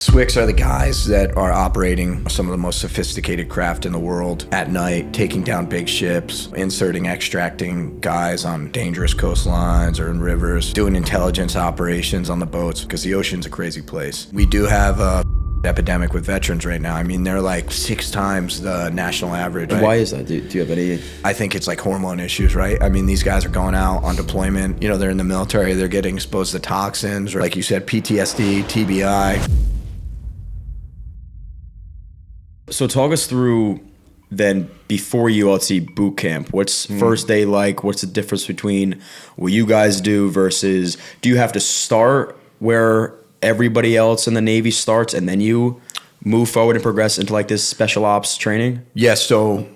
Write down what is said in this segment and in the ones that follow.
SWCCs are the guys that are operating some of the most sophisticated craft in the world at night, taking down big ships, extracting guys on dangerous coastlines or in rivers, doing intelligence operations on the boats, because the ocean's a crazy place. We do have a epidemic with veterans right now. I mean, they're like 6 times the national average. Right? Why is that? Do you have any? I think it's like hormone issues, right? I mean, these guys are going out on deployment. You know, they're in the military. They're getting exposed to toxins, or like you said, PTSD, TBI. So talk us through then before ULT boot camp. What's first day like? What's the difference between what you guys do versus do you have to start where everybody else in the Navy starts and then you move forward and progress into like this special ops training? Yeah, so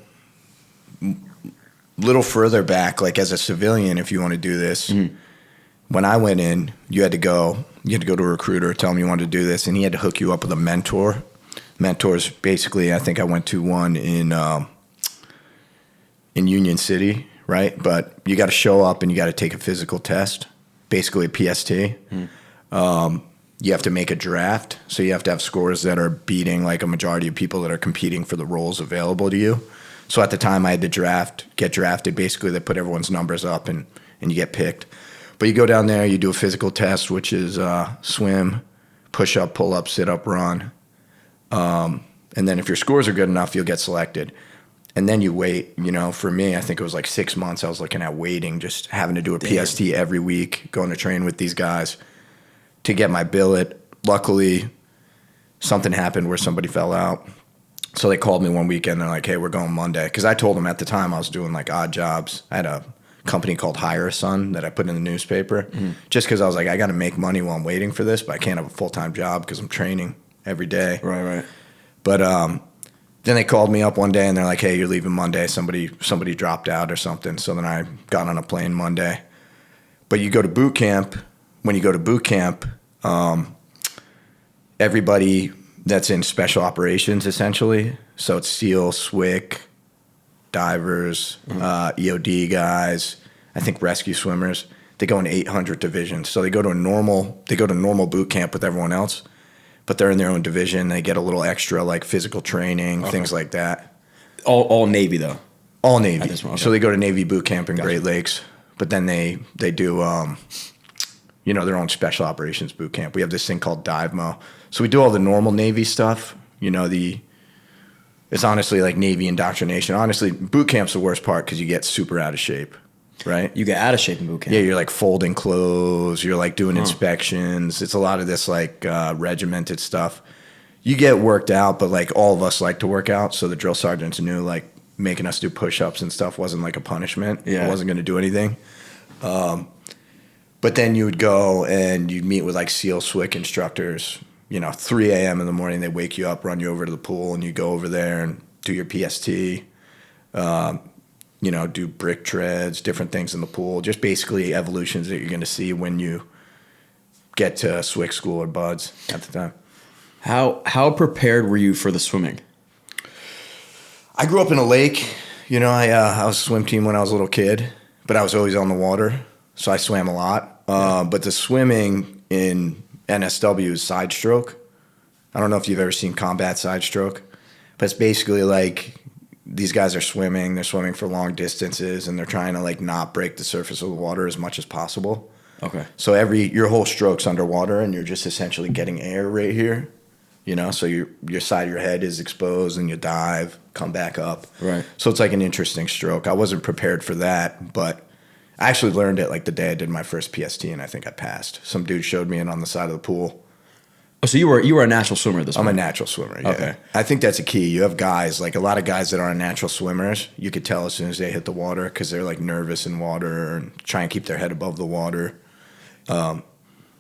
little further back, like as a civilian, if you want to do this, when I went in, you had to go to a recruiter, tell him you wanted to do this, and he had to hook you up with a mentor. Mentors, basically, I think I went to one in Union City, right? But you got to show up and you got to take a physical test, basically a PST. You have to make a draft, so you have to have scores that are beating like a majority of people that are competing for the roles available to you. So at the time, I had to get drafted. Basically, they put everyone's numbers up and you get picked. But you go down there, you do a physical test, which is swim, push up, pull up, sit up, run. And then if your scores are good enough, you'll get selected. And then you wait, you know, for me, I think it was like 6 months I was looking at waiting, just having to do a PST every week, going to train with these guys to get my billet. Luckily, something happened where somebody fell out. So they called me one weekend. They're like, hey, we're going Monday. Because I told them at the time I was doing like odd jobs. I had a company called Hire a Son that I put in the newspaper just because I was like, I got to make money while I'm waiting for this, but I can't have a full-time job because I'm training every day. Right. But then they called me up one day and they're like, hey, you're leaving Monday. Somebody dropped out or something. So then I got on a plane Monday. But you go to boot camp. When you go to boot camp, everybody that's in special operations, essentially. So it's SEAL, SWCC, divers, EOD guys, I think rescue swimmers. They go in 800 divisions. So they go to normal boot camp with everyone else. But they're in their own division. They get a little extra, like physical training, things like that. All Navy though. All Navy. Okay. So they go to Navy boot camp in Great Lakes, but then they do, their own special operations boot camp. We have this thing called DiveMo. So we do all the normal Navy stuff. You know, it's honestly like Navy indoctrination. Honestly, boot camp's the worst part because you get super out of shape. Right? You get out of shape in boot camp. Yeah, you're like folding clothes. You're like doing inspections. It's a lot of this like regimented stuff. You get worked out, but like all of us like to work out. So the drill sergeants knew like making us do push-ups and stuff wasn't like a punishment. Yeah. It wasn't going to do anything. But then you would go and you'd meet with like SEAL SWCC instructors. 3 a.m. in the morning, they wake you up, run you over to the pool, and you go over there and do your PST. Do brick treads, different things in the pool, just basically evolutions that you're going to see when you get to SWCC school or BUDS at the time. How prepared were you for the swimming? I grew up in a lake. I was a swim team when I was a little kid, but I was always on the water, so I swam a lot. But the swimming in NSW is side stroke. I don't know if you've ever seen combat side stroke, but it's basically like these guys are swimming. They're swimming for long distances, and they're trying to like not break the surface of the water as much as possible. Okay. So your whole stroke's underwater, and you're just essentially getting air right here. So your side of your head is exposed, and you dive, come back up. Right. So it's like an interesting stroke. I wasn't prepared for that, but I actually learned it like the day I did my first PST, and I think I passed. Some dude showed me it on the side of the pool. Oh, so you were a natural swimmer at this point? I'm a natural swimmer, yeah. Okay. I think that's a key. You have guys, like a lot of guys that aren't natural swimmers, you could tell as soon as they hit the water because they're like nervous in water and try and keep their head above the water.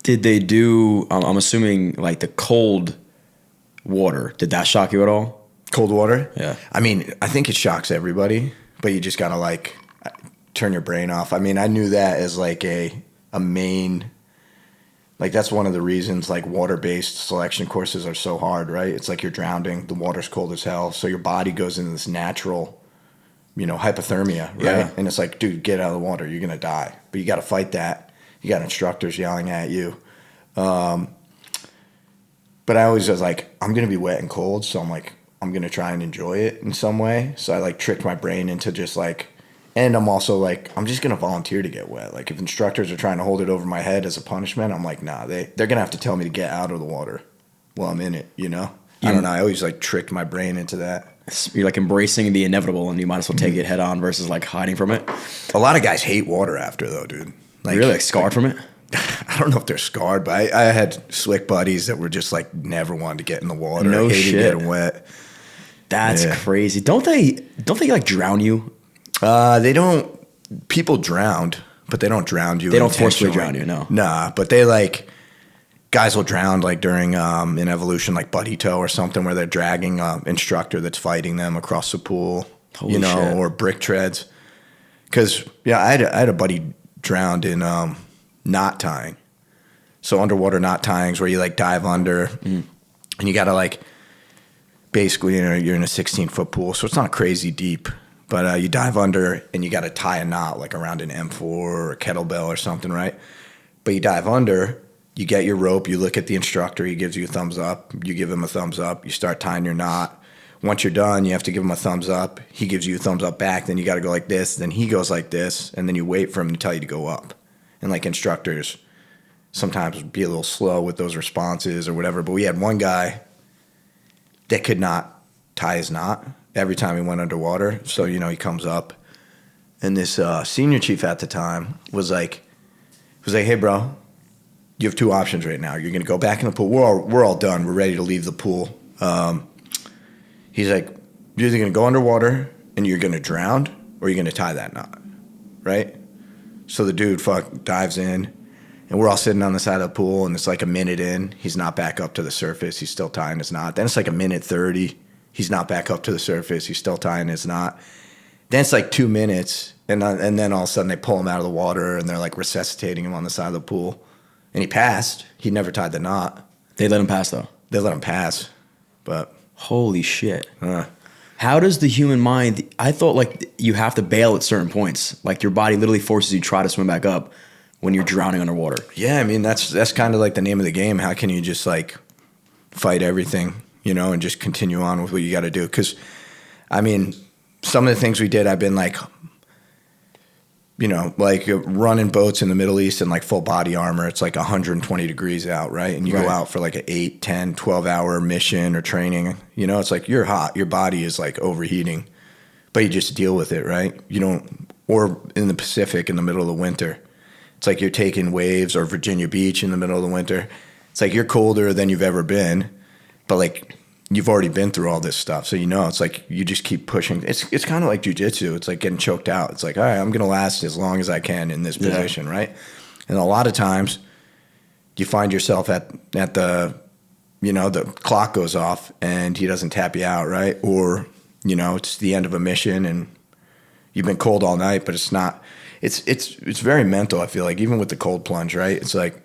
Did they do, I'm assuming like the cold water, did that shock you at all? Cold water? Yeah. I mean, I think it shocks everybody, but you just got to like turn your brain off. I mean, I knew that as like a main, like that's one of the reasons like water-based selection courses are so hard, right? It's like you're drowning, the water's cold as hell, so your body goes into this natural, hypothermia, right? Yeah. And it's like, dude, get out of the water, you're going to die. But you got to fight that. You got instructors yelling at you. But I always was like, I'm going to be wet and cold. So I'm like, I'm going to try and enjoy it in some way. So I like tricked my brain into just like, and I'm also like, I'm just going to volunteer to get wet. Like if instructors are trying to hold it over my head as a punishment, I'm like, nah, they're going to have to tell me to get out of the water while I'm in it, you know? I don't know. I always like tricked my brain into that. You're like embracing the inevitable, and you might as well take it head on versus like hiding from it. A lot of guys hate water after though, dude. Like, really, like scarred from it? I don't know if they're scarred, but I had slick buddies that were just like never wanted to get in the water. No hated shit. Getting wet. That's crazy. Don't they like drown you? They don't. People drowned, but they don't drown you. They don't forcefully drown you, no. Nah, but they like guys will drown like during an evolution, like buddy tow or something, where they're dragging an instructor that's fighting them across the pool. Holy shit. Or brick treads. Because I had a buddy drowned in knot tying. So underwater knot tying is where you like dive under and you got to like basically you're in a 16-foot pool. So it's not crazy deep, but you dive under and you got to tie a knot like around an M4 or a kettlebell or something, right? But you dive under, you get your rope, you look at the instructor, he gives you a thumbs up, you give him a thumbs up, you start tying your knot. Once you're done, you have to give him a thumbs up. He gives you a thumbs up back, then you got to go like this, then he goes like this, and then you wait for him to tell you to go up. And like instructors sometimes be a little slow with those responses or whatever. But we had one guy that could not tie his knot every time he went underwater. So, he comes up. And this senior chief at the time was like, hey, bro, you have two options right now. You're going to go back in the pool. We're all done. We're ready to leave the pool. He's like, you're either going to go underwater and you're going to drown or you're going to tie that knot, right? So the dude dives in, and we're all sitting on the side of the pool, and it's like a minute in. He's not back up to the surface. He's still tying his knot. Then it's like a minute 30. He's not back up to the surface. He's still tying his knot. Then it's like 2 minutes, and then all of a sudden they pull him out of the water, and they're like resuscitating him on the side of the pool. And he passed. He never tied the knot. They let him pass, though? They let him pass, but... Holy shit. How does the human mind... I thought, like, you have to bail at certain points. Like, your body literally forces you to try to swim back up when you're drowning underwater. Yeah, I mean, that's kind of like the name of the game. How can you just, like, fight everything, and just continue on with what you got to do? Because, I mean, some of the things we did, I've been, like... like running boats in the Middle East in like full body armor, it's like 120 degrees out, right? And you go out for like an 8, 10, 12-hour mission or training. It's like you're hot. Your body is like overheating, but you just deal with it, right? Or in the Pacific in the middle of the winter, it's like you're taking waves, or Virginia Beach in the middle of the winter. It's like you're colder than you've ever been, but like you've already been through all this stuff. So, it's like you just keep pushing. It's kind of like jujitsu. It's like getting choked out. It's like, all right, I'm going to last as long as I can in this position, right? And a lot of times you find yourself at the, the clock goes off and he doesn't tap you out, right? Or, it's the end of a mission and you've been cold all night, but it's not. It's very mental, I feel like, even with the cold plunge, right? It's like,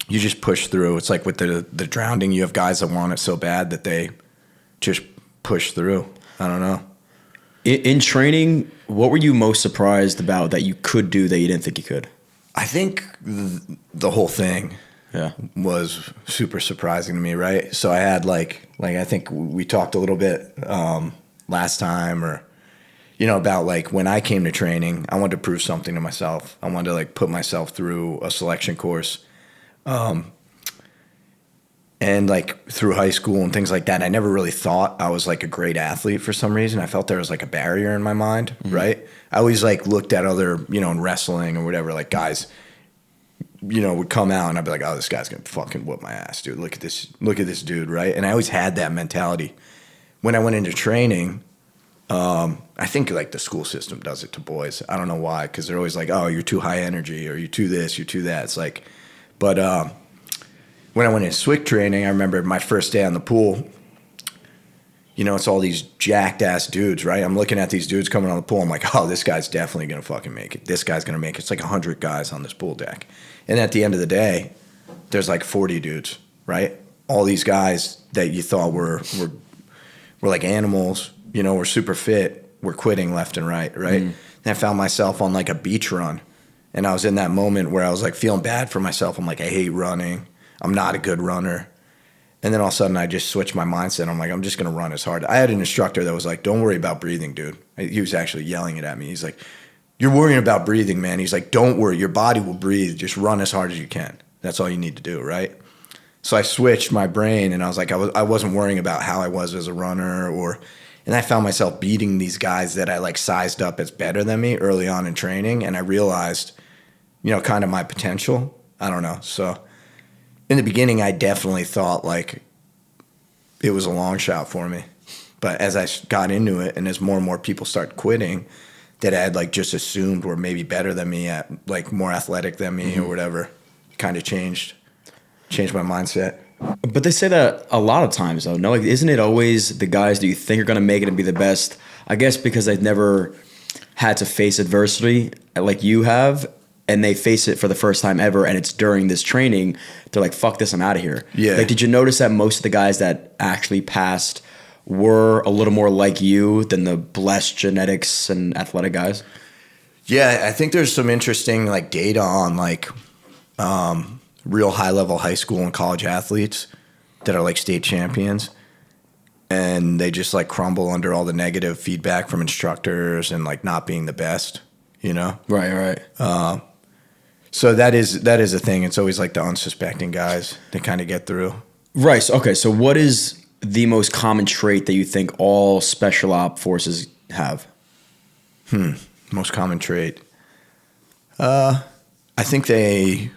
you just push through. It's like with the drowning, you have guys that want it so bad that they just push through. I don't know. In training, what were you most surprised about that you could do that you didn't think you could? I think the whole thing was super surprising to me, right? So I had like I think we talked a little bit last time or, about like when I came to training, I wanted to prove something to myself. I wanted to like put myself through a selection course. And like through high school and things like that, I never really thought I was like a great athlete for some reason. I felt there was like a barrier in my mind, right? I always like looked at other, in wrestling or whatever, like guys, would come out and I'd be like, oh, this guy's gonna fucking whoop my ass, dude. Look at this dude, right? And I always had that mentality. When I went into training, I think like the school system does it to boys. I don't know why, because they're always like, oh, you're too high energy or you're too this, you're too that. It's like, but when I went in SWCC training, I remember my first day on the pool, it's all these jacked ass dudes, right? I'm looking at these dudes coming on the pool. I'm like, oh, this guy's definitely going to fucking make it. This guy's going to make it. It's like 100 guys on this pool deck. And at the end of the day, there's like 40 dudes, right? All these guys that you thought were like animals, were super fit, were quitting left and right? And I found myself on like a beach run. And I was in that moment where I was like feeling bad for myself. I'm like, I hate running. I'm not a good runner. And then all of a sudden I just switched my mindset. I'm like, I'm just going to run as hard. I had an instructor that was like, don't worry about breathing, dude. He was actually yelling it at me. He's like, you're worrying about breathing, man. He's like, don't worry. Your body will breathe. Just run as hard as you can. That's all you need to do, right? So I switched my brain, and I was like, I wasn't worrying about how I was as a runner, and I found myself beating these guys that I like sized up as better than me early on in training, and I realized, kind of my potential. I don't know. So in the beginning, I definitely thought like it was a long shot for me, but as I got into it, and as more and more people start quitting, that I had like just assumed were maybe better than me, at like more athletic than me or whatever, kind of changed my mindset. But they say that a lot of times, though. No, like, isn't it always the guys that you think are going to make it and be the best? I guess because they've never had to face adversity like you have, and they face it for the first time ever, and it's during this training. They're like, "Fuck this, I'm out of here." Yeah. Like, did you notice that most of the guys that actually passed were a little more like you than the blessed genetics and athletic guys? Yeah, I think there's some interesting like data on like real high level high school and college athletes that are like state champions, and they just like crumble under all the negative feedback from instructors and like not being the best, Right. So that is a thing. It's always like the unsuspecting guys that kind of get through. Right. So, okay. So what is the most common trait that you think all special op forces have? Most common trait. I think the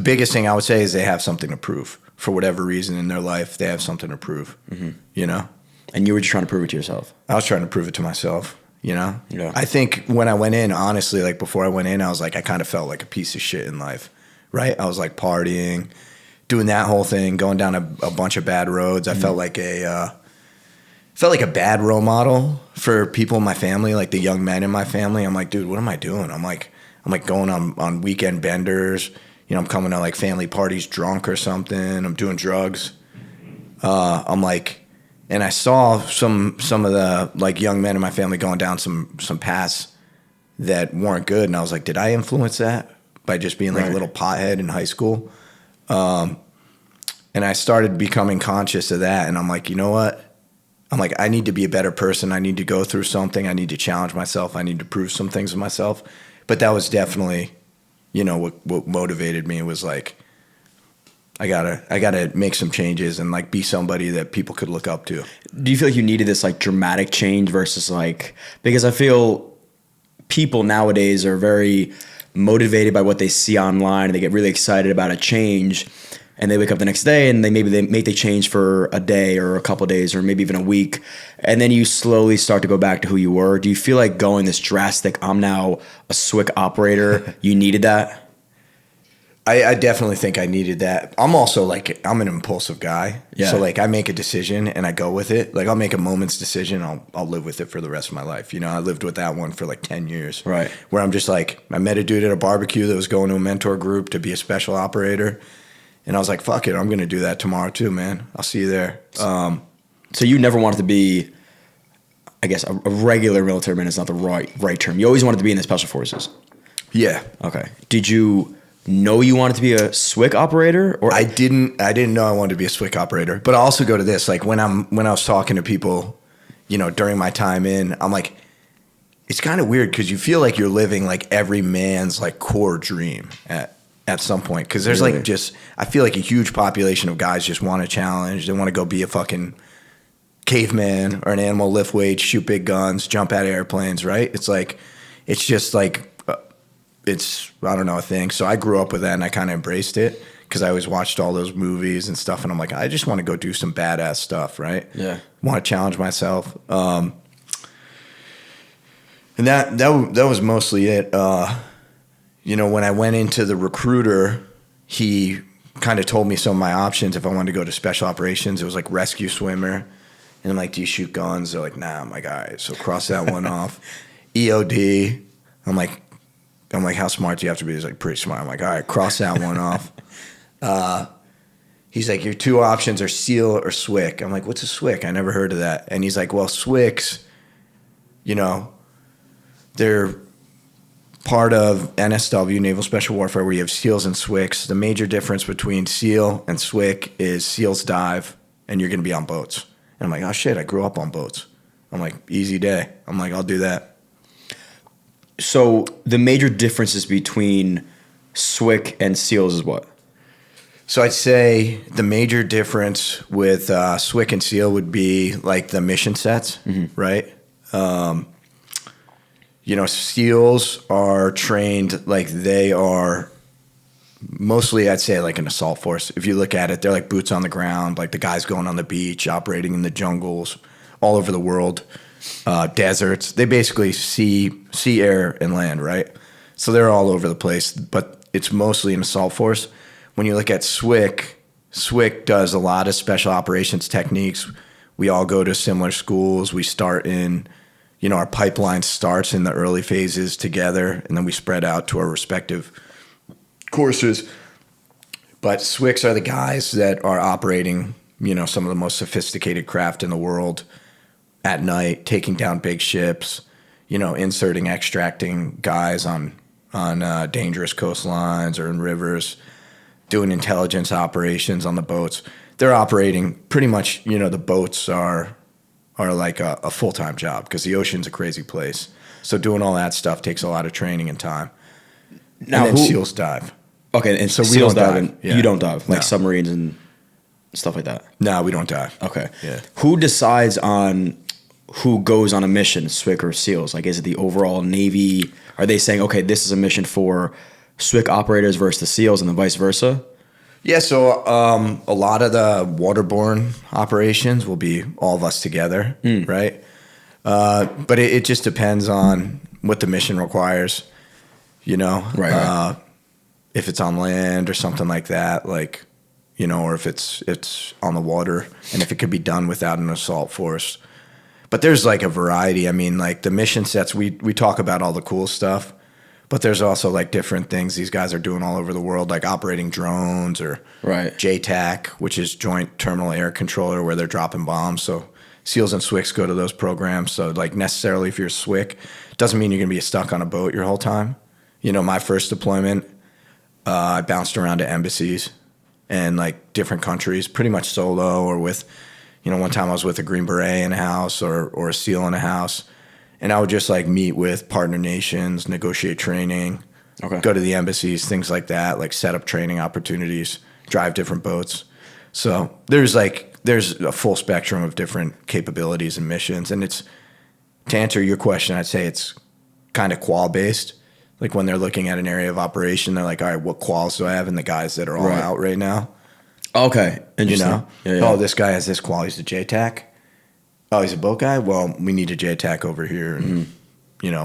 biggest thing I would say is they have something to prove. For whatever reason in their life, they have something to prove, And you were just trying to prove it to yourself. I was trying to prove it to myself, Yeah. I think when I went in, honestly, like before I went in, I was like, I kind of felt like a piece of shit in life, right? I was like partying, doing that whole thing, going down a bunch of bad roads. I felt like a bad role model for people in my family, like the young men in my family. I'm like, dude, what am I doing? I'm like going on weekend benders. I'm coming to like family parties drunk or something. I'm doing drugs. I'm like, and I saw some of the like young men in my family going down some paths that weren't good. And I was like, did I influence that by just being like a little pothead in high school? And I started becoming conscious of that. And I'm like, you know what? I'm like, I need to be a better person. I need to go through something. I need to challenge myself. I need to prove some things to myself. But that was definitely, what motivated me was like, I gotta make some changes and like be somebody that people could look up to. Do you feel like you needed this like dramatic change versus like, because I feel people nowadays are very motivated by what they see online and they get really excited about a change, and they wake up the next day and they make the change for a day or a couple of days or maybe even a week, and then you slowly start to go back to who you were. Do you feel like going this drastic, I'm now a SWCC operator, you needed that? I definitely think I needed that. I'm also like, I'm an impulsive guy. Yeah. So like I make a decision and I go with it. Like I'll make a moment's decision. I'll live with it for the rest of my life. I lived with that one for like 10 years. Right. Where I'm just like, I met a dude at a barbecue that was going to a mentor group to be a special operator. And I was like, fuck it. I'm going to do that tomorrow too, man. I'll see you there. So you never wanted to be, I guess, a regular military man is not the right term. You always wanted to be in the special forces. Yeah. Okay. Did you know you wanted to be a SWCC operator? Or I didn't know I wanted to be a SWCC operator. But I also go to this, like when I was talking to people, during my time in, I'm like, it's kind of weird because you feel like you're living like every man's like core dream at some point. Because there's Really? like just, I feel like a huge population of guys just want to challenge. They want to go be a fucking caveman or an animal, lift weights, shoot big guns, jump out of airplanes, right? It's like, it's just like, it's, I don't know, a thing. So I grew up with that and I kind of embraced it because I always watched all those movies and stuff. And I'm like, I just want to go do some badass stuff, right? Yeah. Want to challenge myself. And that was mostly it. When I went into the recruiter, he kind of told me some of my options if I wanted to go to special operations. It was like rescue swimmer. And I'm like, do you shoot guns? They're like, nah. I'm like, all right, so cross that one off. EOD. I'm like, how smart do you have to be? He's like, pretty smart. I'm like, all right, cross that one off. He's like, your two options are SEAL or SWCC. I'm like, what's a SWCC? I never heard of that. And he's like, well, SWCCs, they're part of NSW, Naval Special Warfare, where you have SEALs and SWCCs. The major difference between SEAL and SWCC is SEALs dive and you're going to be on boats. And I'm like, oh shit, I grew up on boats. I'm like, easy day. I'm like, I'll do that. So the major differences between SWCC and SEALs is what? So I'd say the major difference with SWCC and SEAL would be like the mission sets, right? SEALs are trained like they are mostly, I'd say, like an assault force. If you look at it, they're like boots on the ground, like the guys going on the beach, operating in the jungles all over the world, deserts. They basically sea, air, and land, right? So they're all over the place, but it's mostly an assault force. When you look at SWCC does a lot of special operations techniques. We all go to similar schools. We start in, our pipeline starts in the early phases together, and then we spread out to our respective courses. But SWCCs are the guys that are operating, some of the most sophisticated craft in the world at night, taking down big ships, extracting guys on dangerous coastlines or in rivers, doing intelligence operations on the boats. They're operating pretty much, the boats are like a full-time job because the ocean's a crazy place. So doing all that stuff takes a lot of training and time. Now, and then SEALs dive. Okay, and so SEALs dive. You don't dive, like submarines and stuff like that? No, we don't dive. Okay. Yeah. Who decides on who goes on a mission, SWCC or SEALs? Like, is it the overall Navy? Are they saying, okay, this is a mission for SWCC operators versus the SEALs and then vice versa? Yeah, so a lot of the waterborne operations will be all of us together, right? But it just depends on what the mission requires, Right. If it's on land or something like that, like, or if it's on the water, and if it could be done without an assault force. But there's like a variety. I mean, like the mission sets, we talk about all the cool stuff, but there's also like different things these guys are doing all over the world, like operating drones or JTAC, which is Joint Terminal Air Controller, where they're dropping bombs. So SEALs and SWCCs go to those programs. So like necessarily if you're SWCC, doesn't mean you're going to be stuck on a boat your whole time. My first deployment, I bounced around to embassies and like different countries, pretty much solo or with, one time I was with a Green Beret in a house or a SEAL in a house. And I would just like meet with partner nations, negotiate training, go to the embassies, things like that, like set up training opportunities, drive different boats. So there's a full spectrum of different capabilities and missions. And to answer your question, I'd say it's kind of qual based. Like when they're looking at an area of operation, they're like, all right, what quals do I have in the guys that are all out right now? Okay. Interesting. Yeah. Oh, this guy has this qual. He's a JTAC. Oh, he's a boat guy? Well, we need a JTAC over here in,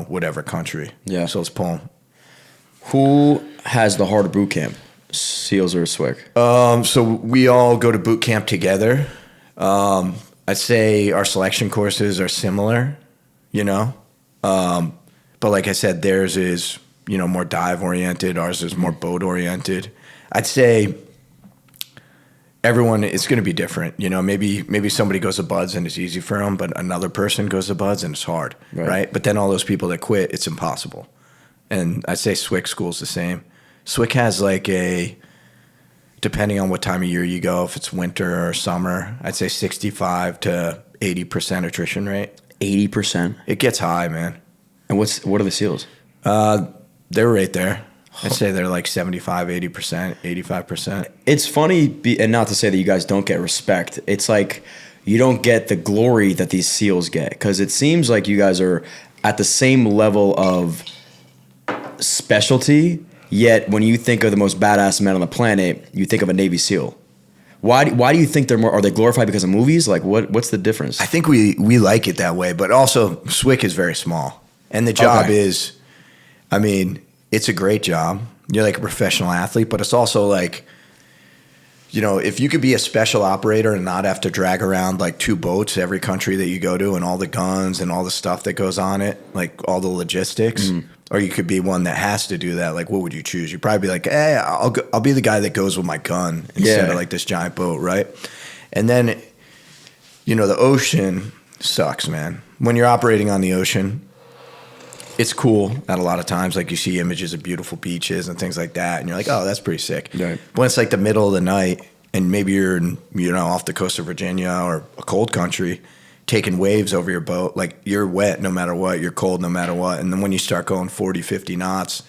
whatever country. Yeah. So let's pull him. Who has the harder boot camp, SEALs or SWCC? So we all go to boot camp together. I'd say our selection courses are similar, but like I said, theirs is, more dive oriented. Ours is more boat oriented. I'd say everyone is going to be different. Maybe somebody goes to BUDS and it's easy for them, but another person goes to BUDS and it's hard, right? But then all those people that quit, it's impossible. And I'd say SWCC school's the same. SWCC has like depending on what time of year you go, if it's winter or summer, I'd say 65 to 80% attrition rate. 80%? It gets high, man. And what are the SEALs? They're right there. I'd say they're like 75, 80%, 85%. It's funny, and not to say that you guys don't get respect. It's like you don't get the glory that these SEALs get, because it seems like you guys are at the same level of specialty, yet when you think of the most badass men on the planet, you think of a Navy SEAL. Why do you think they're more? Are they glorified because of movies? Like what's the difference? I think we like it that way, but also SWCC is very small, and the job is, I mean, it's a great job. You're like a professional athlete, but it's also like, if you could be a special operator and not have to drag around like 2 boats every country that you go to and all the guns and all the stuff that goes on it, like all the logistics, or you could be one that has to do that. Like, what would you choose? You'd probably be like, hey, I'll be the guy that goes with my gun instead of like this giant boat, right? And then, the ocean sucks, man. When you're operating on the ocean, it's cool at a lot of times. Like you see images of beautiful beaches and things like that, and you're like, oh, that's pretty sick. Right. When it's like the middle of the night and maybe you're off the coast of Virginia or a cold country, taking waves over your boat. Like, you're wet no matter what, you're cold no matter what, and then when you start going 40, 50 knots,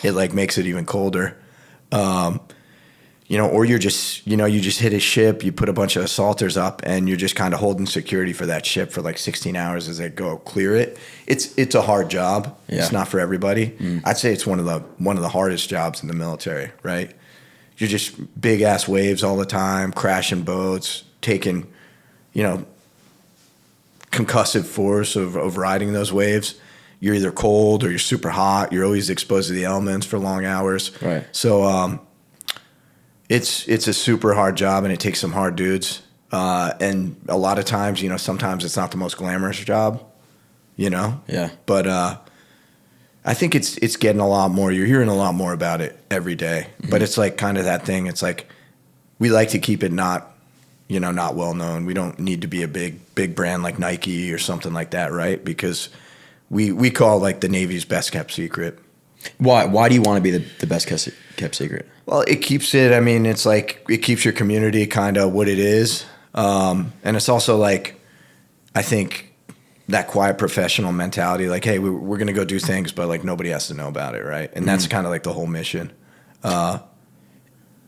it like makes it even colder. Or you're just, you just hit a ship, you put a bunch of assaulters up, and you're just kind of holding security for that ship for like 16 hours as they go clear it. It's a hard job. Yeah. It's not for everybody. I'd say it's one of the hardest jobs in the military, right? You're just big ass waves all the time, crashing boats, taking, concussive force of riding those waves. You're either cold or you're super hot. You're always exposed to the elements for long hours. Right. So, it's a super hard job, and it takes some hard dudes. And a lot of times, sometimes it's not the most glamorous job, Yeah. But I think it's getting a lot more. You're hearing a lot more about it every day. Mm-hmm. But it's like kind of that thing. It's like we like to keep it not well known. We don't need to be a big brand like Nike or something like that, right? Because we call like the Navy's best kept secret. Why do you want to be the best kept secret? Well, it keeps it. I mean, it's like it keeps your community kind of what it is, and it's also like I think that quiet professional mentality. Like, hey, we're gonna go do things, but like nobody has to know about it, right? And that's kind of like the whole mission.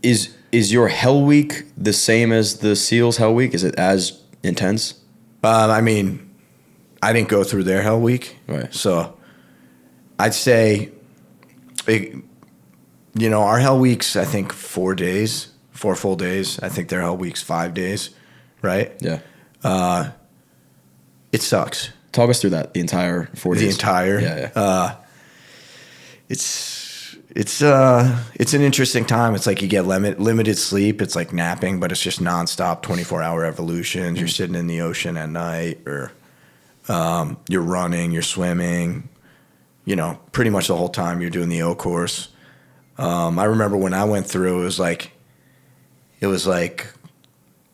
Is your Hell Week the same as the SEALs Hell Week? Is it as intense? I mean, I didn't go through their Hell Week, right? So I'd say. Our Hell Week's, I think, 4 days, 4 full days. I think their Hell Week's 5 days, right? Yeah. It sucks. Talk us through that, the entire 4 days. The entire? Yeah. It's an interesting time. It's like you get limited sleep. It's like napping, but it's just nonstop 24-hour evolutions. Mm-hmm. You're sitting in the ocean at night, or you're running, you're swimming. Pretty much the whole time you're doing the O course. I remember when I went through, it was like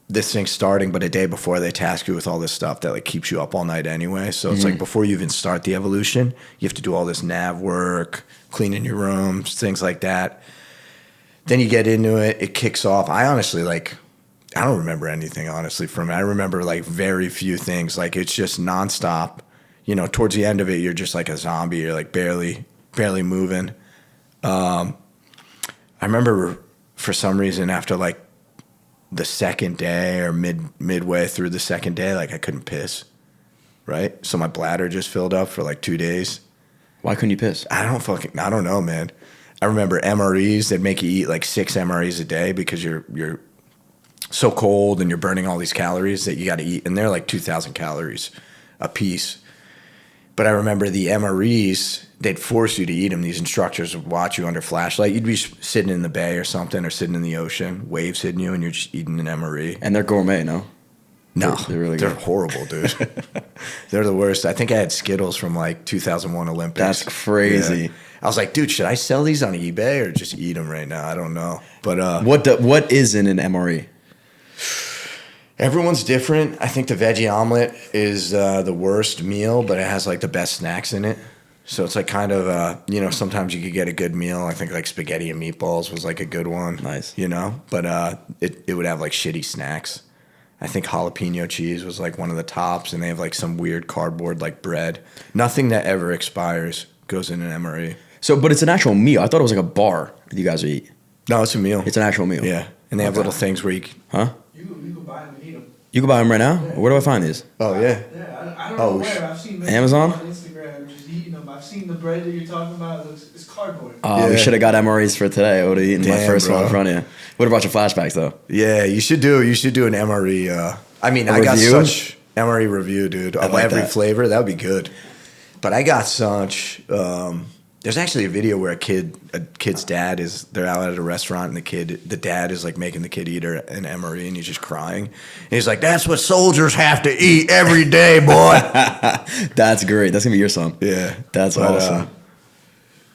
this thing starting, but a day before they task you with all this stuff that like keeps you up all night anyway. So it's like before you even start the evolution, you have to do all this nav work, cleaning your rooms, things like that. Then you get into it, it kicks off. I honestly I don't remember anything honestly from it. I remember like very few things. Like it's just nonstop. Towards the end of it, you're just like a zombie. You're like barely moving. I remember for some reason after like the second day or midway through the second day, like I couldn't piss, right? So my bladder just filled up for like 2 days. Why couldn't you piss? I don't know, man. I remember MREs that make you eat like 6 MREs a day because you're so cold and you're burning all these calories that you got to eat, and they're like 2,000 calories a piece. But I remember the MREs, they'd force you to eat them. These instructors would watch you under flashlight. You'd be sitting in the bay or something, or sitting in the ocean, waves hitting you, and you're just eating an MRE. And they're gourmet, no? No, they're they're horrible, dude. They're the worst. I think I had Skittles from like 2001 Olympics. That's crazy. Yeah. I was like, dude, should I sell these on eBay or just eat them right now? I don't know. But what is in an MRE? Everyone's different. I think the veggie omelet is the worst meal, but it has like the best snacks in it. So it's like kind of, sometimes you could get a good meal. I think like spaghetti and meatballs was like a good one. Nice. But it would have like shitty snacks. I think jalapeno cheese was like one of the tops, and they have like some weird cardboard like bread. Nothing that ever expires goes in an MRE. So, but it's an actual meal. I thought it was like a bar that you guys would eat. No, it's a meal. It's an actual meal. Yeah. And they have little things where you can... Huh? You can buy them and eat them. You can buy them right now? Yeah. Where do I find these? Oh, yeah. Yeah, I don't know where. I've seen Amazon? On Instagram just eating them. I've seen the bread that you're talking about. It's cardboard. Oh, yeah. We should have got MREs for today. I would have eaten my first one in front of you. Would have brought your flashbacks, though. Yeah, you should do an MRE. I got such MRE review, dude, of like every flavor. That would be good. But I got such... there's actually a video where a kid's dad they're out at a restaurant, and the dad is like making the kid eat an MRE, and he's just crying. And he's like, "That's what soldiers have to eat every day, boy." That's great. That's gonna be your song. Yeah, that's awesome.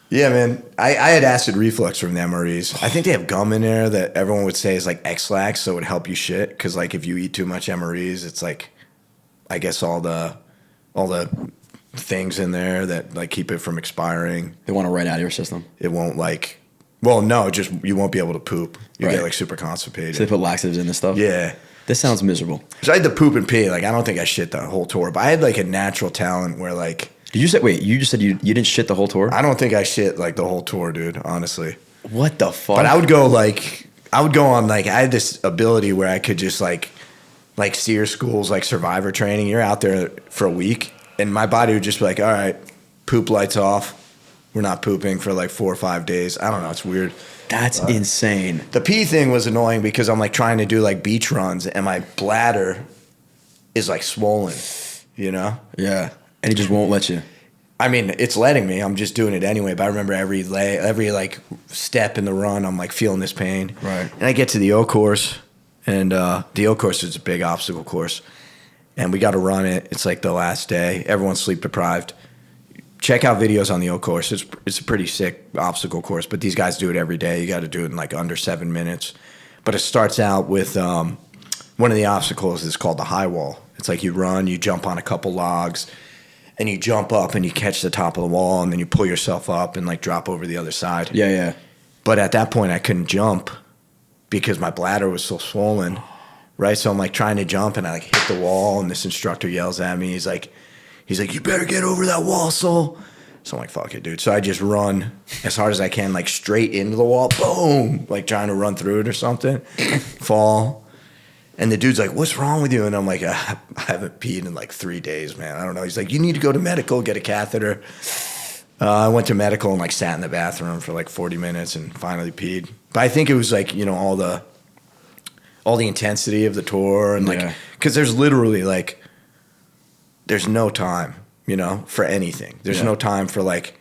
Yeah, man. I had acid reflux from the MREs. I think they have gum in there that everyone would say is like X-Lax, so it would help you shit. Because like if you eat too much MREs, it's like, I guess all the things in there that like keep it from expiring. They want to write out of your system. It won't Well, no, just you won't be able to poop. You Right. get like super constipated. So they put laxatives in this stuff? Yeah. This sounds miserable. So I had to poop and pee. Like, I don't think I shit the whole tour, but I had like a natural talent where like, Did you say, wait, you just said you didn't shit the whole tour? I don't think I shit like the whole tour, dude, honestly. What the fuck? But I would go on like, I had this ability where I could just like SEER schools, like survivor training. You're out there for a week and my body would just be like, all right, poop lights off. We're not pooping for like 4 or 5 days. I don't know. It's weird. That's insane. The pee thing was annoying because I'm like trying to do like beach runs and my bladder is like swollen, you know? Yeah. And he just won't let you. I mean, it's letting me. I'm just doing it anyway. But I remember every like step in the run, I'm like feeling this pain. Right. And I get to the O course, and the O course is a big obstacle course, and we got to run it. It's like the last day. Everyone's sleep deprived. Check out videos on the O course. It's a pretty sick obstacle course, but these guys do it every day. You got to do it in like under 7 minutes. But it starts out with one of the obstacles is called the high wall. It's like you run, you jump on a couple logs, and you jump up and you catch the top of the wall, and then you pull yourself up and like drop over the other side. Yeah, yeah. But at that point, I couldn't jump because my bladder was so swollen, right? So I'm like trying to jump, and I like hit the wall, and this instructor yells at me. He's like, you better get over that wall, Soule. So I'm like, fuck it, dude. So I just run as hard as I can, like straight into the wall, boom, like trying to run through it or something, fall. And the dude's like, what's wrong with you? And I'm like, I haven't peed in like 3 days, man. I don't know. He's like, you need to go to medical, get a catheter. I went to medical and like sat in the bathroom for like 40 minutes and finally peed. But I think it was like, you know, all the intensity of the tour and like, because there's literally like, there's no time, you know, for anything. There's no time for like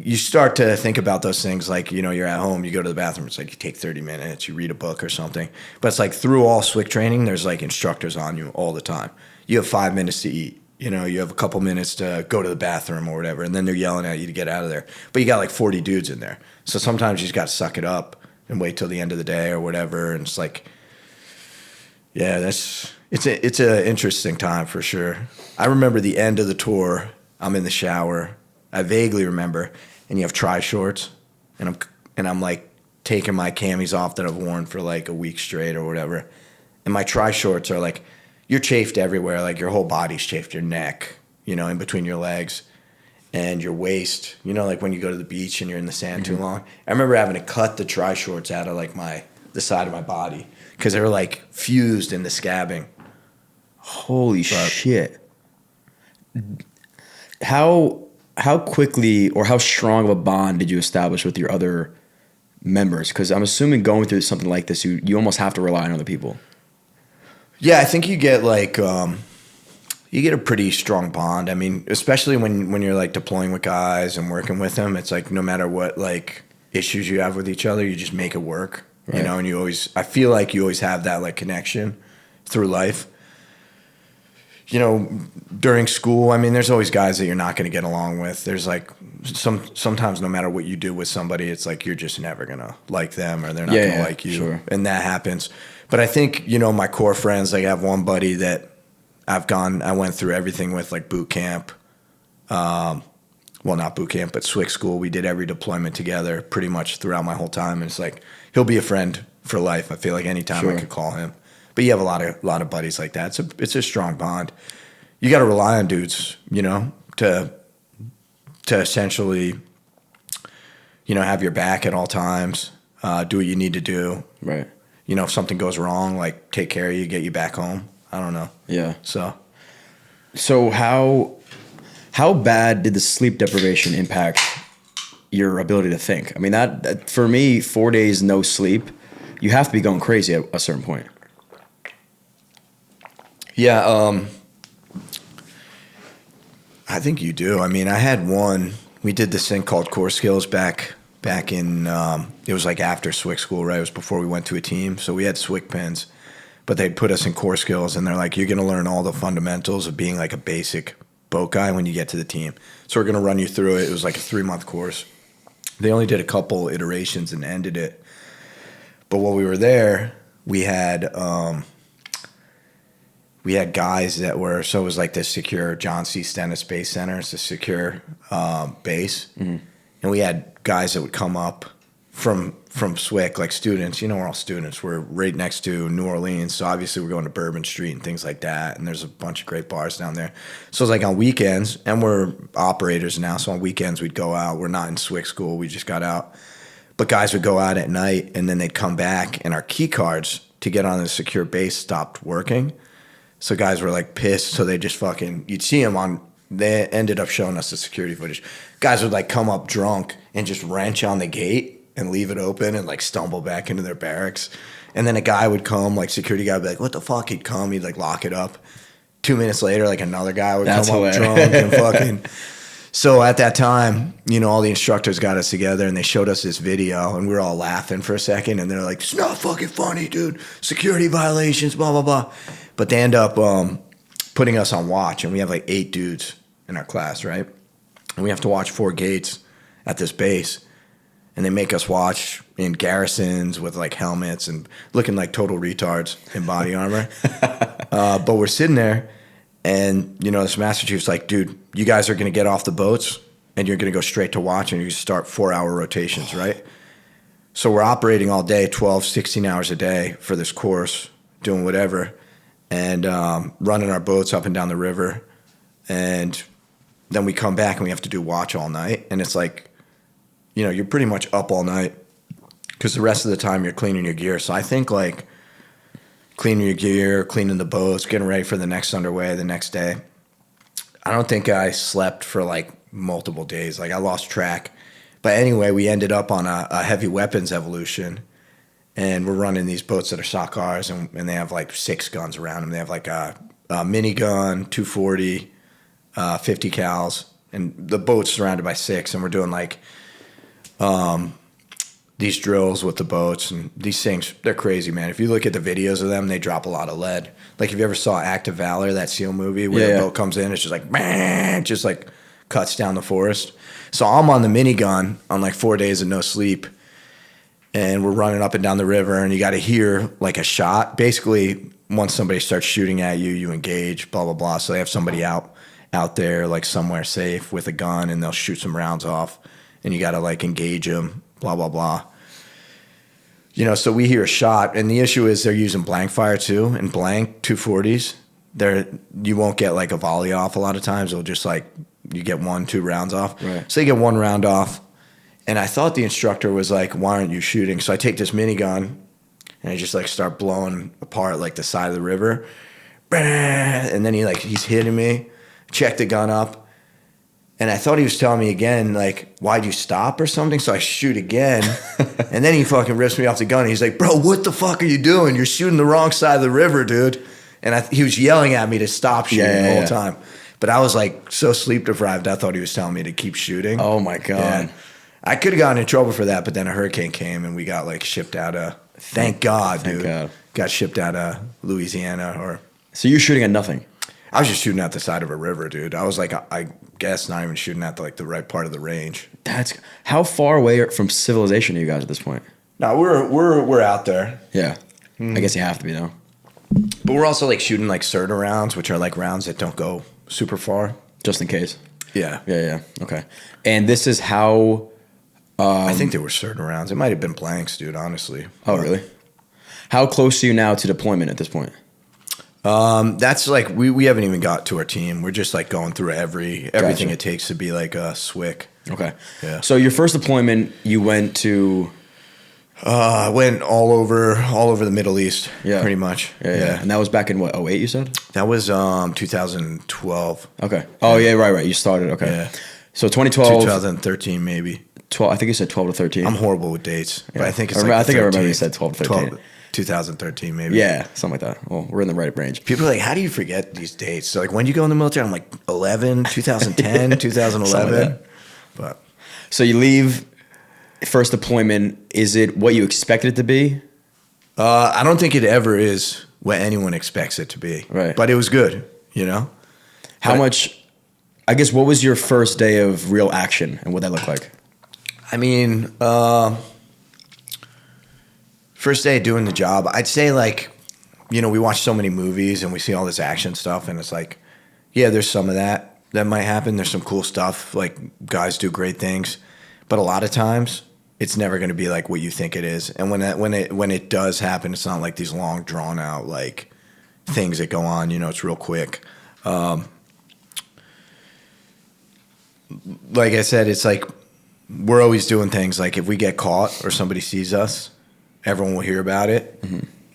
you start to think about those things like, you know, you're at home, you go to the bathroom, it's like you take 30 minutes, you read a book or something. But it's like through all SWCC training, there's like instructors on you all the time. You have 5 minutes to eat, you know, you have a couple minutes to go to the bathroom or whatever, and then they're yelling at you to get out of there. But you got like 40 dudes in there. So sometimes you just got to suck it up and wait till the end of the day or whatever. And it's like, yeah, it's an interesting time for sure. I remember the end of the tour. I'm in the shower. I vaguely remember, and you have tri-shorts, and I'm like taking my camis off that I've worn for like a week straight or whatever, and my tri-shorts are like, you're chafed everywhere, like your whole body's chafed, your neck, you know, in between your legs, and your waist, you know, like when you go to the beach and you're in the sand too long. I remember having to cut the tri-shorts out of like the side of my body because they were like fused in the scabbing. Holy shit. How quickly or how strong of a bond did you establish with your other members? Because I'm assuming going through something like this, you almost have to rely on other people. Yeah, I think you get like you get a pretty strong bond. I mean, especially when you're like deploying with guys and working with them, it's like no matter what like issues you have with each other, you just make it work. Right. You know, and I feel like you always have that like connection through life. You know, during school, I mean, there's always guys that you're not going to get along with. There's like sometimes no matter what you do with somebody, it's like you're just never going to like them or they're not going to like you. Sure. And that happens. But I think, you know, my core friends, like I have one buddy that I went through everything with, like boot camp. Well, not boot camp, but SWCC school. We did every deployment together pretty much throughout my whole time. And it's like, he'll be a friend for life. I feel like anytime I could call him. But you have a lot of buddies like that. It's a strong bond. You got to rely on dudes, you know, to essentially, you know, have your back at all times. Do what you need to do. Right. You know, if something goes wrong, like take care of you, get you back home. I don't know. Yeah. So how bad did the sleep deprivation impact your ability to think? I mean, that for me, 4 days no sleep, you have to be going crazy at a certain point. Yeah, I think you do. I mean, I had we did this thing called core skills back in, it was like after SWCC school, right? It was before we went to a team. So we had SWCC pins, but they put us in core skills and they're like, you're going to learn all the fundamentals of being like a basic boat guy when you get to the team. So we're going to run you through it. It was like a 3-month course. They only did a couple iterations and ended it. But while we were there, we had guys that were, so it was like this secure John C. Stennis Space Center. It's a secure base. Mm-hmm. And we had guys that would come up from SWCC, like students, you know, we're all students. We're right next to New Orleans, so obviously we're going to Bourbon Street and things like that. And there's a bunch of great bars down there. So it's like on weekends, and we're operators now, so on weekends we'd go out. We're not in SWCC school, we just got out. But guys would go out at night, and then they'd come back, and our key cards to get on the secure base stopped working. So guys were like pissed, so they just you'd see them on. They ended up showing us the security footage. Guys would like come up drunk and just wrench on the gate and leave it open and like stumble back into their barracks. And then a guy would come, like security guy would be like, what the fuck? He'd come, he'd like lock it up. 2 minutes later, like another guy would come up drunk and fucking. So at that time, you know, all the instructors got us together and they showed us this video and we were all laughing for a second and they're like, it's not fucking funny, dude. Security violations, blah, blah, blah. But they end up putting us on watch, and we have like 8 dudes in our class, right? And we have to watch 4 gates at this base. And they make us watch in garrisons with like helmets and looking like total retards in body armor. But we're sitting there, and you know, this Master Chief's like, dude, you guys are going to get off the boats and you're going to go straight to watch, and you start 4-hour rotations, right? So we're operating all day, 12, 16 hours a day for this course, doing whatever, and running our boats up and down the river. And then we come back and we have to do watch all night. And it's like, you know, you're pretty much up all night because the rest of the time you're cleaning your gear. So I think like cleaning your gear, cleaning the boats, getting ready for the next underway the next day. I don't think I slept for like multiple days. Like I lost track. But anyway, we ended up on a heavy weapons evolution, and we're running these boats that are Sakars, and they have like 6 guns around them. They have like a minigun, 240, 50 cals, and the boat's surrounded by 6, and we're doing like these drills with the boats, and these things, they're crazy, man. If you look at the videos of them, they drop a lot of lead. Like if you ever saw Act of Valor, that SEAL movie where the boat comes in, it's just like, man, just like cuts down the forest. So I'm on the minigun on like 4 days of no sleep, and we're running up and down the river, and you got to hear like a shot. Basically, once somebody starts shooting at you, you engage, blah, blah, blah. So they have somebody out there like somewhere safe with a gun, and they'll shoot some rounds off, and you got to like engage them, blah, blah, blah. You know, so we hear a shot, and the issue is they're using blank fire too, and blank 240s. You won't get like a volley off a lot of times. It'll just like, you get 1-2 rounds off. Right. So you get 1 round off, and I thought the instructor was like, why aren't you shooting? So I take this minigun, and I just like start blowing apart like the side of the river. And then he's hitting me, check the gun up. And I thought he was telling me again, like, why'd you stop or something? So I shoot again. And then he fucking rips me off the gun. And he's like, bro, what the fuck are you doing? You're shooting the wrong side of the river, dude. And he was yelling at me to stop shooting the whole time. But I was like so sleep deprived, I thought he was telling me to keep shooting. Oh my God. Yeah. I could have gotten in trouble for that, but then a hurricane came and we got like shipped out of, thank God, dude. Got shipped out of Louisiana. So you're shooting at nothing? I was just shooting at the side of a river, dude. I was like, I guess not even shooting at the right part of the range. How far away from civilization are you guys at this point? No, we're out there. Yeah. I guess you have to be, though. But we're also like shooting like certain rounds, which are like rounds that don't go super far. Just in case. Yeah. Yeah. Okay. And this is how... I think there were certain rounds. It might have been blanks, dude, honestly. Oh, really? How close are you now to deployment at this point? That's like, we haven't even got to our team. We're just like going through everything it takes to be like a SWCC. Okay. Yeah. So your first deployment, you went to... I went all over the Middle East, pretty much. Yeah. And that was back in what, 08 you said? That was 2012. Okay. Oh, yeah, right. You started, okay. Yeah. So 2012... 2013 maybe. 12, I think you said 12 to 13. I'm horrible with dates, but I think it's I think I remember you said 12 to 13. 2013 maybe. Yeah, something like that. Well, we're in the right range. People are like, how do you forget these dates? So like, when you go in the military, I'm like 11, 2010, 2011. Like but so you leave, first deployment. Is it what you expected it to be? I don't think it ever is what anyone expects it to be. Right. But it was good, you know? How much, I guess, what was your first day of real action and what that looked like? I mean, first day doing the job, I'd say like, you know, we watch so many movies and we see all this action stuff, and it's like, yeah, there's some of that might happen. There's some cool stuff, like guys do great things. But a lot of times it's never going to be like what you think it is. And when it does happen, it's not like these long drawn out like things that go on. You know, it's real quick. Like I said, it's like we're always doing things. Like if we get caught or somebody sees us, everyone will hear about it.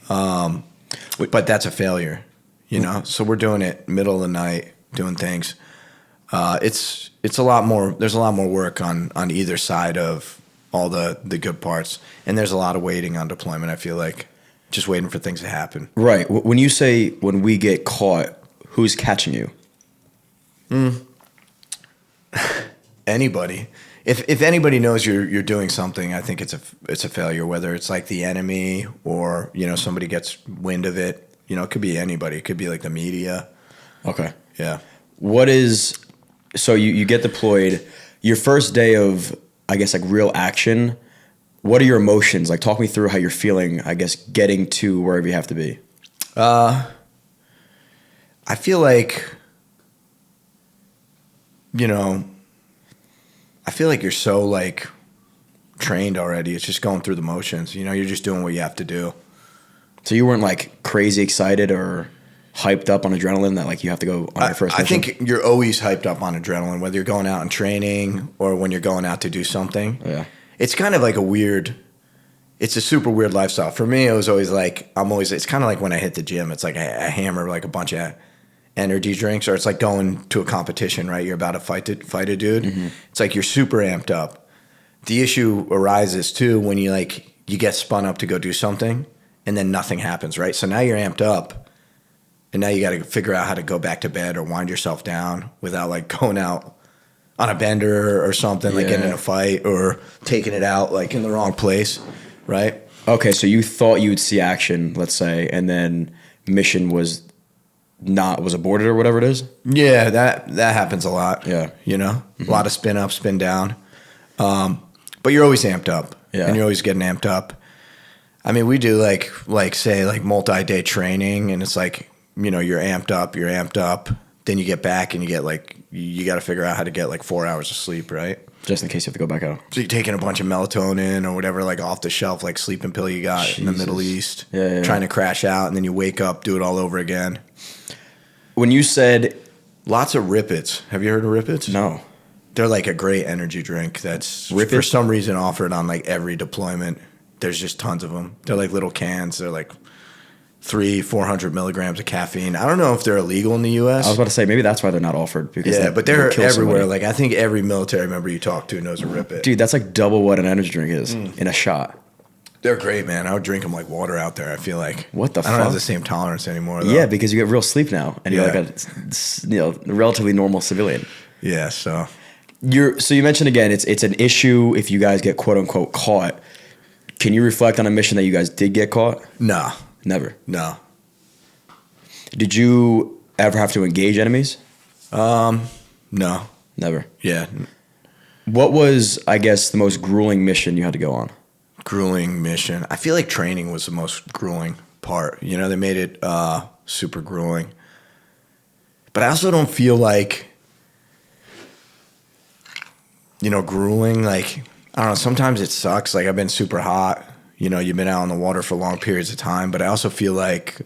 But that's a failure, you know. So we're doing it middle of the night, doing things. It's a lot more. There's a lot more work on either side of all the good parts, and there's a lot of waiting on deployment. I feel like just waiting for things to happen. Right. When you say when we get caught, who's catching you? Anybody. If anybody knows you're doing something, I think it's a failure. Whether it's like the enemy or you know somebody gets wind of it. You know, it could be anybody. It could be like the media. Okay. Yeah. So you get deployed. Your first day of, I guess, like real action. What are your emotions? Like, talk me through how you're feeling. I guess getting to wherever you have to be. I feel like, you know, I feel like you're so like trained already. It's just going through the motions. You know, you're just doing what you have to do. So you weren't like crazy excited or hyped up on adrenaline that like you have to go on your first mission? I think you're always hyped up on adrenaline, whether you're going out and training or when you're going out to do something. Yeah. It's kind of like it's a super weird lifestyle. For me, it was always like, it's kind of like when I hit the gym. It's like I hammer like a bunch of energy drinks, or it's like going to a competition, right? You're about to fight a dude. Mm-hmm. It's like you're super amped up. The issue arises too when you get spun up to go do something and then nothing happens, right? So now you're amped up and now you got to figure out how to go back to bed or wind yourself down without like going out on a bender or something, like getting in a fight or taking it out like in the wrong place, right? Okay, so you thought you would see action, let's say, and then mission was aborted or whatever it is? Yeah, that happens a lot. Yeah. You know? Mm-hmm. A lot of spin up, spin down. But you're always amped up. Yeah. And you're always getting amped up. I mean, we do like say multi-day training, and it's like, you know, you're amped up, then you get back and you get you got to figure out how to get 4 hours of sleep, right? Just in case you have to go back out. So you're taking a bunch of melatonin or whatever, off the shelf, sleeping pill you got in the Middle East, trying to crash out, and then you wake up, do it all over again. When you said lots of Rippets, have you heard of Rippets? No. They're like a great energy drink that's for some reason offered on every deployment. There's just tons of them. They're like little cans. They're like 300-400 milligrams of caffeine. I don't know if they're illegal in the U.S. I was about to say maybe that's why they're not offered. Because but they're everywhere. Somebody. I think every military member you talk to knows a Rip It. Dude, that's like double what an energy drink is in a shot. They're great, man. I would drink them like water out there. I feel like what the fuck? I don't have the same tolerance anymore. Though. Yeah, because you get real sleep now, and you're like a relatively normal civilian. Yeah. So you mentioned again, it's an issue if you guys get quote unquote caught. Can you reflect on a mission that you guys did get caught? No. Never. No. Did you ever have to engage enemies? No. Never. Yeah. What was, I guess, the most grueling mission you had to go on? Grueling mission. I feel like training was the most grueling part. You know, they made it super grueling. But I also don't feel like, you know, grueling. I don't know. Sometimes it sucks. I've been super hot. You know, you've been out on the water for long periods of time. But I also feel like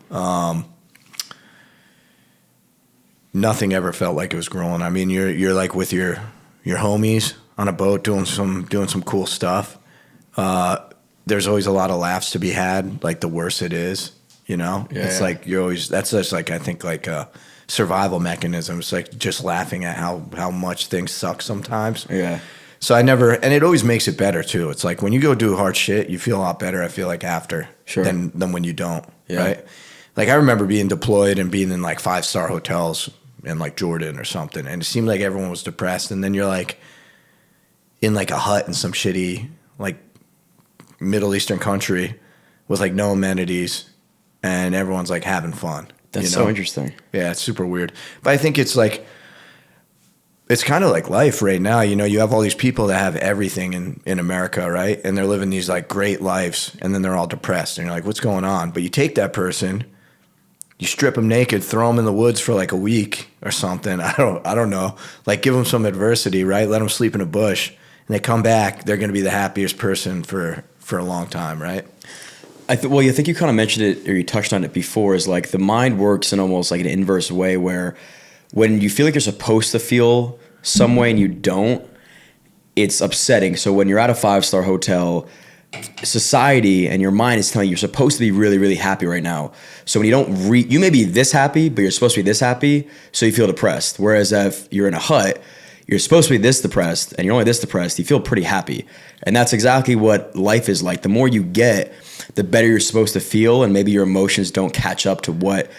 nothing ever felt like it was grueling. I mean, you're with your homies on a boat doing some cool stuff. There's always a lot of laughs to be had. The worse it is, you know. Yeah, it's you're always. That's just I think a survival mechanism. It's just laughing at how much things suck sometimes. Yeah. So and it always makes it better too. It's when you go do hard shit, you feel a lot better. I feel after than when you don't. Yeah. Right. I remember being deployed and being in 5-star hotels in Jordan or something, and it seemed like everyone was depressed. And then you're in a hut in some shitty Middle Eastern country with no amenities, and everyone's having fun. That's so interesting. Yeah, it's super weird. But I think it's it's kind of like life right now. You know, you have all these people that have everything in America, right? And they're living these great lives, and then they're all depressed. And you're what's going on? But you take that person, you strip them naked, throw them in the woods for a week or something. I don't know. Give them some adversity, right? Let them sleep in a bush, and they come back, they're going to be the happiest person for a long time, right? I think you kind of mentioned it, or you touched on it before, is like the mind works in almost like an inverse way where when you feel like you're supposed to feel some way and you don't, it's upsetting. So when you're at a 5-star hotel, society and your mind is telling you you're supposed to be really, really happy right now. So when you don't you may be this happy, but you're supposed to be this happy, so you feel depressed. Whereas if you're in a hut, you're supposed to be this depressed and you're only this depressed, you feel pretty happy. And that's exactly what life is like. The more you get, the better you're supposed to feel, and maybe your emotions don't catch up to what,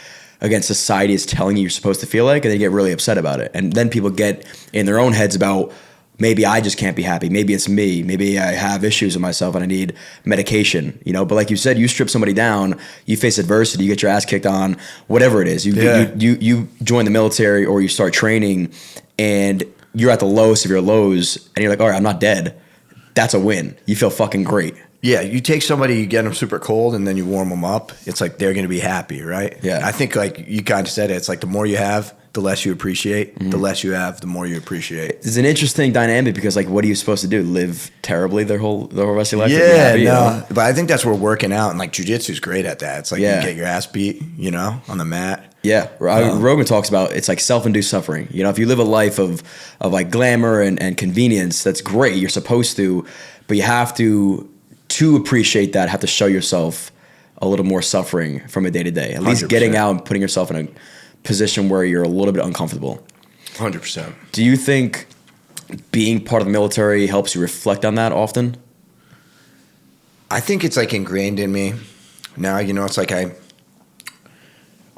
again, society is telling you you're supposed to feel like, and they get really upset about it. And then people get in their own heads about, maybe I just can't be happy. Maybe it's me. Maybe I have issues with myself and I need medication, you know? But like you said, you strip somebody down, you face adversity, you get your ass kicked on, whatever it is. You join the military or you start training and you're at the lowest of your lows and you're like, all right, I'm not dead. That's a win. You feel fucking great. Yeah, you take somebody, you get them super cold, and then you warm them up. It's like they're going to be happy, right? Yeah. I think like you kind of said it. It's like the more you have, the less you appreciate. The less you have, the more you appreciate. It's an interesting dynamic because, like, what are you supposed to do? Live terribly the whole rest of your life? Yeah, happy, no. you know? But I think that's where working out, and like jiu-jitsu is great at that. It's like you get your ass beat, you know, on the mat. Yeah, Rogan talks about it's like self-induced suffering. You know, if you live a life of like glamour and convenience, that's great. You're supposed to, but you have to appreciate that, have to show yourself a little more suffering from a day to day. At least 100%. getting out and putting yourself in a position where you're a little bit uncomfortable. 100%. Do you think being part of the military helps you reflect on that often? I think it's like ingrained in me now. You know, it's like I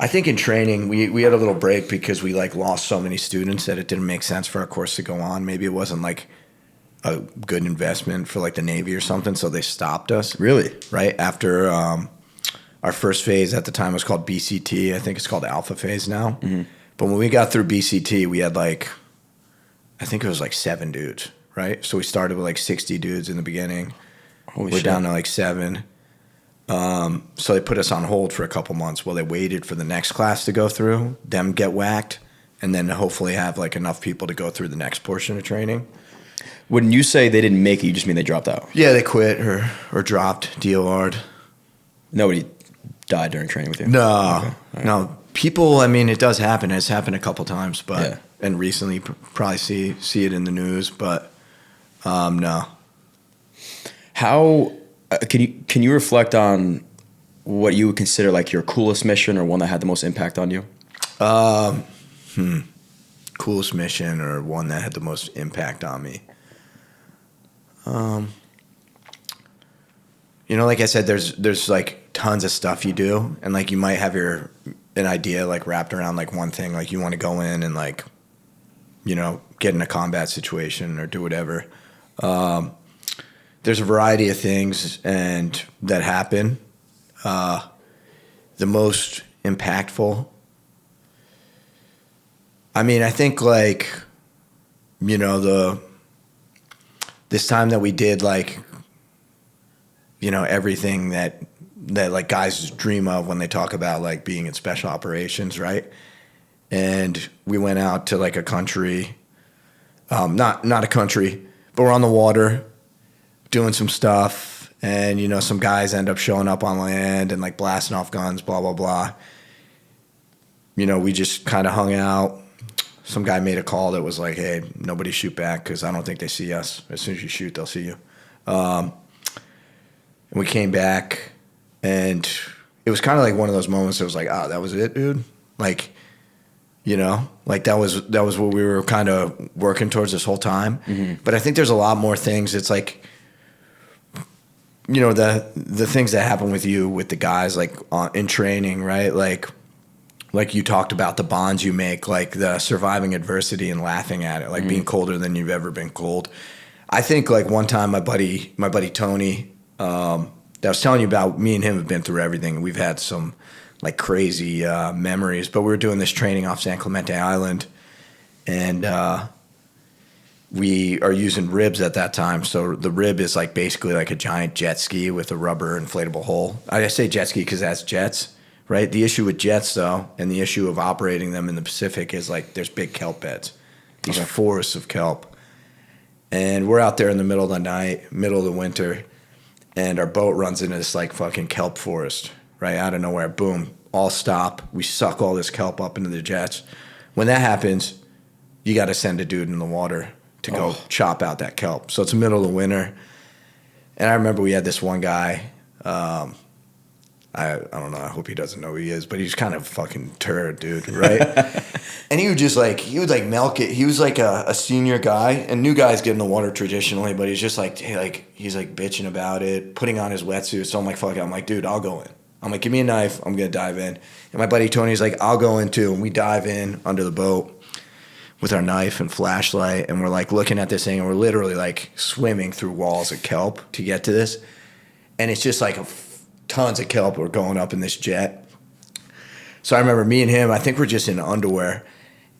think in training we had a little break because we like lost so many students that it didn't make sense for our course to go on. Maybe it wasn't like a good investment for like the Navy or something, so they stopped us. Really? Right after our first phase at the time was called BCT. I think it's called Alpha Phase now. Mm-hmm. But when we got through BCT, we had like, I think it was like 7 dudes, right? So we started with like 60 dudes in the beginning. We're down to like 7. So they put us on hold for a couple months while they waited for the next class to go through, them get whacked, and then hopefully have like enough people to go through the next portion of training. When you say they didn't make it, you just mean they dropped out? Yeah, they quit or dropped, DOR'd. Nobody died during training with you? No, okay. Right. No. People, I mean, it does happen. It's happened a couple times, but yeah. And recently probably see it in the news, but no. How can you reflect on what you would consider like your coolest mission or one that had the most impact on you? Coolest mission or one that had the most impact on me. You know, like I said, there's like tons of stuff you do, and like you might have an idea like wrapped around like one thing, like you want to go in and like, you know, get in a combat situation or do whatever. There's a variety of things and that happen. The most impactful, I mean, I think like, you know, this time that we did like, you know, everything that like guys dream of when they talk about like being in special operations, right? And we went out to like a country, not a country, but we're on the water doing some stuff. And, you know, some guys end up showing up on land and like blasting off guns, blah, blah, blah. You know, we just kind of hung out. Some guy made a call that was like, hey, nobody shoot back because I don't think they see us. As soon as you shoot, they'll see you. And we came back, and it was kind of like one of those moments that was like, oh, that was it, dude? Like, you know, like that was what we were kind of working towards this whole time. Mm-hmm. But I think there's a lot more things. It's like, you know, the things that happen with you with the guys like in training, right? Like you talked about the bonds you make, like the surviving adversity and laughing at it, like being colder than you've ever been cold. I think like one time my buddy Tony, that I was telling you about, me and him have been through everything. We've had some like crazy memories, but we were doing this training off San Clemente Island, and we are using ribs at that time. So the rib is like basically like a giant jet ski with a rubber inflatable hull. I say jet ski because that's jets, right? The issue with jets, though, and the issue of operating them in the Pacific is like there's big kelp beds, these forests of kelp. And we're out there in the middle of the night, middle of the winter, and our boat runs into this like fucking kelp forest, right out of nowhere. Boom, all stop. We suck all this kelp up into the jets. When that happens, you got to send a dude in the water to go chop out that kelp. So it's the middle of the winter. And I remember we had this one guy, I don't know, I hope he doesn't know who he is, but he's kind of fucking turd, dude, right? And he would milk it. He was like a senior guy, and new guys get in the water traditionally, but he's just like, hey, he's like bitching about it, putting on his wetsuit. So I'm like, fuck it. I'm like, dude, I'll go in. I'm like, give me a knife. I'm going to dive in. And my buddy Tony's like, I'll go in too. And we dive in under the boat with our knife and flashlight, and we're like looking at this thing, and we're literally like swimming through walls of kelp to get to this. And it's just like tons of kelp were going up in this jet. So I remember me and him, I think we're just in underwear.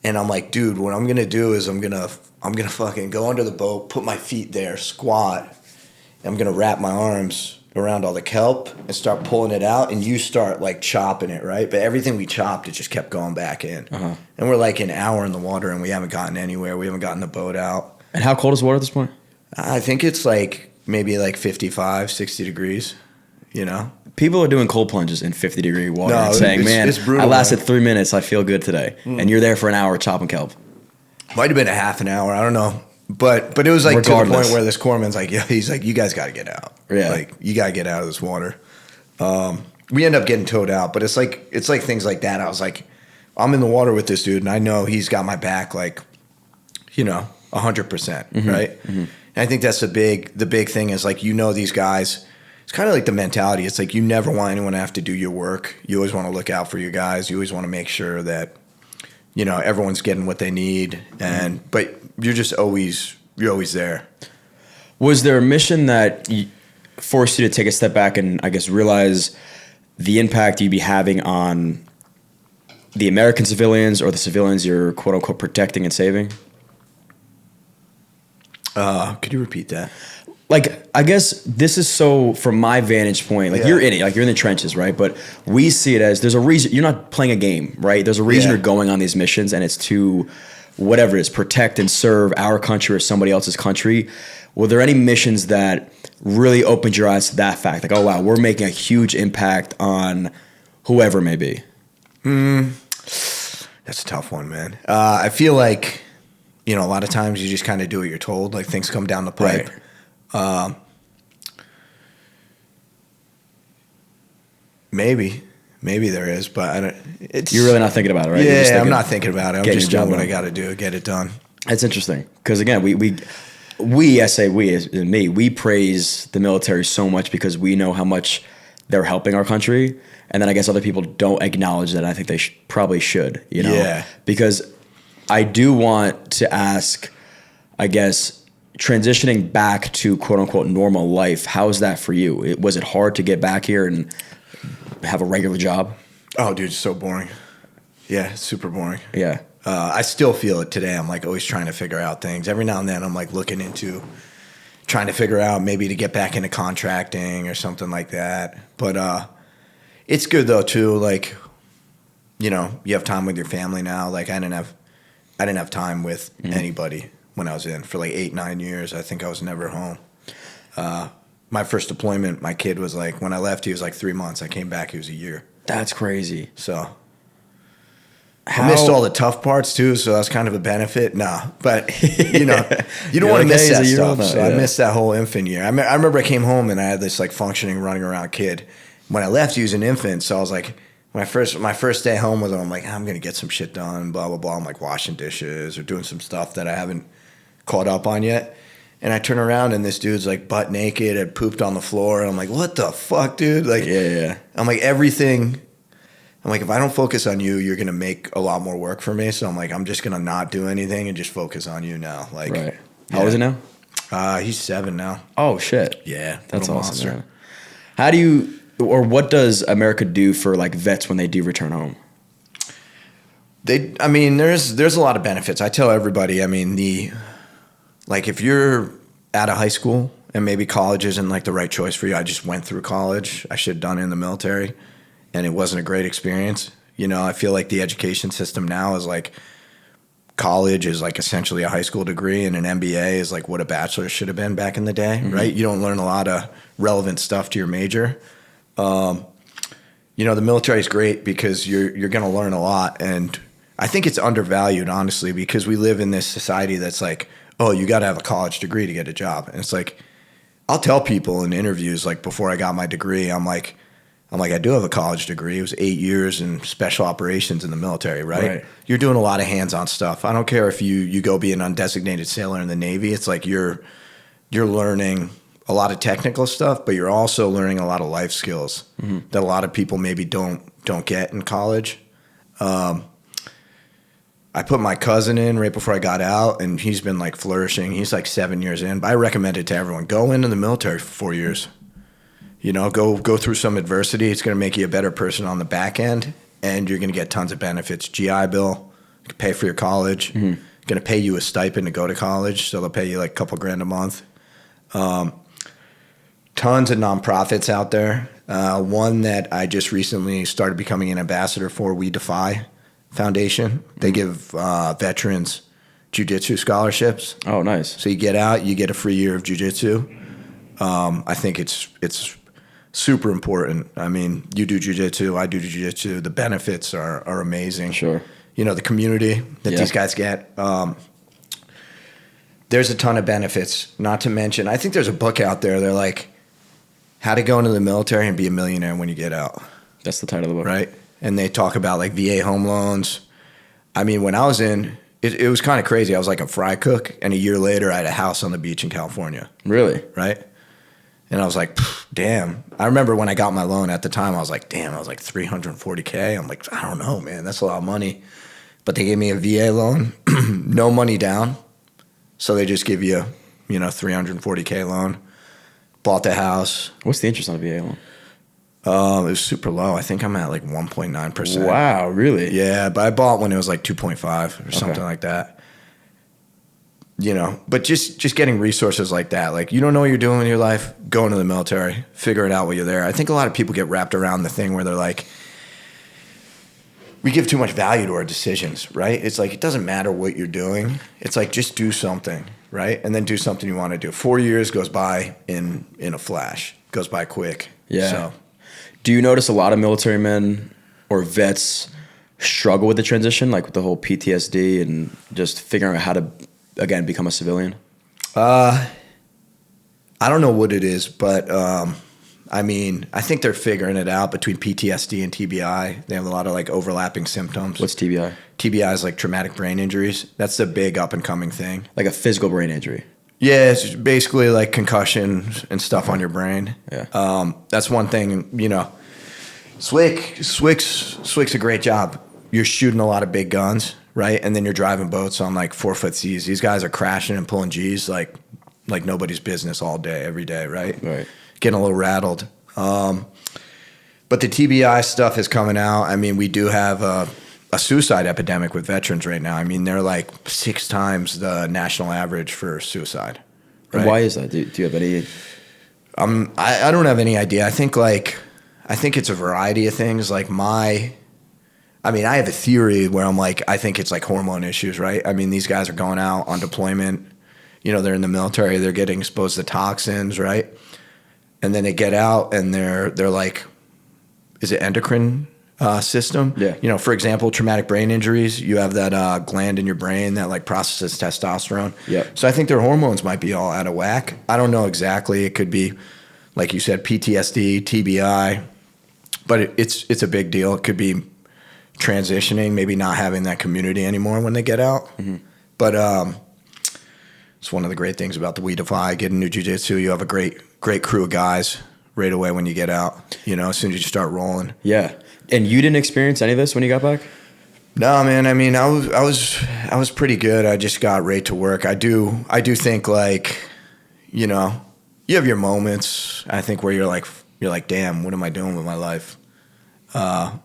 And I'm like, dude, what I'm going to do is I'm going to fucking go under the boat, put my feet there, squat. And I'm going to wrap my arms around all the kelp and start pulling it out. And you start like chopping it, right? But everything we chopped, it just kept going back in. Uh-huh. And we're like an hour in the water and we haven't gotten anywhere. We haven't gotten the boat out. And how cold is the water at this point? I think it's like maybe like 55, 60 degrees, you know? People are doing cold plunges in 50-degree water and saying, it's brutal, I lasted 3 minutes. I feel good today. And you're there for an hour chopping kelp. Might have been a half an hour. I don't know. But it was like Regardless. to the point where this corpsman's like, yeah, he's like, you guys got to get out. Yeah. Like, you got to get out of this water. We end up getting towed out. But it's like things like that. I was like, I'm in the water with this dude, and I know he's got my back, like, 100%, right? Mm-hmm. And I think that's the big thing is, like, these guys. It's kind of like the mentality. It's like you never want anyone to have to do your work. You always want to look out for your guys. You always want to make sure that, everyone's getting what they need. But you're always there. Was there a mission that forced you to take a step back and, I guess, realize the impact you'd be having on the American civilians or the civilians you're, quote unquote, protecting and saving? Could you repeat that? Like, I guess this is so, from my vantage point, like, you're in it, like, you're in the trenches, right? But we see it as, there's a reason, you're not playing a game, right? There's a reason you're going on these missions, and it's to, whatever it is, protect and serve our country or somebody else's country. Were there any missions that really opened your eyes to that fact? Like, oh, wow, we're making a huge impact on whoever it may be. That's a tough one, man. I feel like, a lot of times you just kind of do what you're told. Like, things come down the pipe. Right. Maybe there is, but I don't. You're really not thinking about it, right? Yeah, I'm not thinking about it. I'm just doing what I got to do, get it done. That's interesting because again, we praise the military so much because we know how much they're helping our country, and then I guess other people don't acknowledge that. I think they probably should, Yeah. Because I do want to ask, I guess, transitioning back to quote unquote normal life, how is that for you? Was it hard to get back here and have a regular job? Oh, dude, it's so boring. Yeah, it's super boring. Yeah. I still feel it today. I'm like always trying to figure out things. Every now and then I'm like looking into trying to figure out maybe to get back into contracting or something like that. But it's good though too. Like, you have time with your family now. Like I didn't have time with anybody when I was in for like 8-9 years. I think I was never home. My first deployment, my kid was like, when I left, he was like 3 months. I came back, he was a year. That's crazy. So I missed all the tough parts too, so that's kind of a benefit. Nah, but you don't want to miss that stuff. So I missed that whole infant year. I remember I came home and I had this like functioning, running around kid. When I left, he was an infant, so I was like, my first day home with him, I'm like, I'm gonna get some shit done, blah blah blah. I'm like washing dishes or doing some stuff that I haven't caught up on yet. And I turn around and this dude's like butt naked, had pooped on the floor, and I'm like, what the fuck, dude? Like, yeah. I'm like, everything. I'm like, if I don't focus on you, you're gonna make a lot more work for me. So I'm like, I'm just gonna not do anything and just focus on you now. Like, right. How old is he now? He's 7 now. Oh shit. Yeah, that's awesome. Man. How do you, or what does America do for like vets when they do return home? There's a lot of benefits. I tell everybody. Like if you're out of high school and maybe college isn't like the right choice for you, I just went through college. I should have done it in the military, and it wasn't a great experience. I feel like the education system now is like college is like essentially a high school degree, and an MBA is like what a bachelor should have been back in the day, right? You don't learn a lot of relevant stuff to your major. You know, the military is great because you're going to learn a lot, and I think it's undervalued, honestly, because we live in this society that's like, oh, you got to have a college degree to get a job, and it's like, I'll tell people in interviews, like before I got my degree, I'm like, I do have a college degree. It was 8 years in special operations in the military, right? You're doing a lot of hands-on stuff. I don't care if you go be an undesignated sailor in the Navy. It's like you're learning a lot of technical stuff, but you're also learning a lot of life skills that a lot of people maybe don't get in college. I put my cousin in right before I got out, and he's been like flourishing. He's like 7 years in, but I recommend it to everyone. Go into the military for 4 years. You know, go through some adversity. It's going to make you a better person on the back end, and you're going to get tons of benefits. GI Bill, pay for your college, going to pay you a stipend to go to college, so they'll pay you like a couple grand a month. Tons of nonprofits out there. One that I just recently started becoming an ambassador for, We Defy Foundation. They give veterans jiu-jitsu scholarships. Oh, nice. So you get out, you get a free year of jiu-jitsu. I think it's super important. I mean, you do jiu-jitsu, I do jiu-jitsu. The benefits are amazing. Sure. You know, the community that these guys get. There's a ton of benefits, not to mention, I think there's a book out there. They're like, How to Go into the Military and Be a Millionaire When You Get Out. That's the title of the book. Right? And they talk about like VA home loans. I mean, when I was in, it was kind of crazy. I was like a fry cook, and a year later I had a house on the beach in California. Really? Right? And I was like, damn. I remember when I got my loan at the time, I was like, damn, I was like $340K. I'm like, I don't know, man. That's a lot of money. But they gave me a VA loan, no money down. So they just give you, $340K loan. Bought the house. What's the interest on a VA loan? It was super low. I think I'm at like 1.9%. Wow, really? Yeah, but I bought when it was like 2.5 or something like that. But just getting resources like that. Like, you don't know what you're doing with your life, go into the military, figure it out while you're there. I think a lot of people get wrapped around the thing where they're like, we give too much value to our decisions, right? It's like, it doesn't matter what you're doing. It's like, just do something, right? And then do something you want to do. 4 years goes by in a flash. Goes by quick. Yeah. So, do you notice a lot of military men or vets struggle with the transition, like with the whole PTSD and just figuring out how to, again, become a civilian? I don't know what it is, but I mean, I think they're figuring it out between PTSD and TBI. They have a lot of like overlapping symptoms. What's TBI? TBI is like traumatic brain injuries. That's the big up and coming thing. Like a physical brain injury? Yeah, it's basically like concussions and stuff on your brain. Yeah. That's one thing, SWCC's a great job. You're shooting a lot of big guns, right? And then you're driving boats on like 4-foot seas. These guys are crashing and pulling G's like nobody's business all day, every day, right? Right. Getting a little rattled. But the TBI stuff is coming out. I mean, we do have a suicide epidemic with veterans right now. I mean, they're like 6 times the national average for suicide. Right? And why is that? Do you have any? I don't have any idea. I think it's a variety of things. Like I have a theory where I'm like, I think it's like hormone issues, right? I mean, these guys are going out on deployment. They're in the military. They're getting exposed to toxins, right? And then they get out and they're like, is it endocrine system? Yeah. For example, traumatic brain injuries, you have that gland in your brain that like processes testosterone. Yep. So I think their hormones might be all out of whack. I don't know exactly. It could be, like you said, PTSD, TBI, but it's a big deal. It could be transitioning, maybe not having that community anymore when they get out. Mm-hmm. But it's one of the great things about the We Defy, getting into jiu-jitsu. You have a great crew of guys right away when you get out, as soon as you start rolling. Yeah. And you didn't experience any of this when you got back? No, man. I mean, I was pretty good. I just got right to work. I do think like, you have your moments, I think, where you're like, damn, what am I doing with my life? I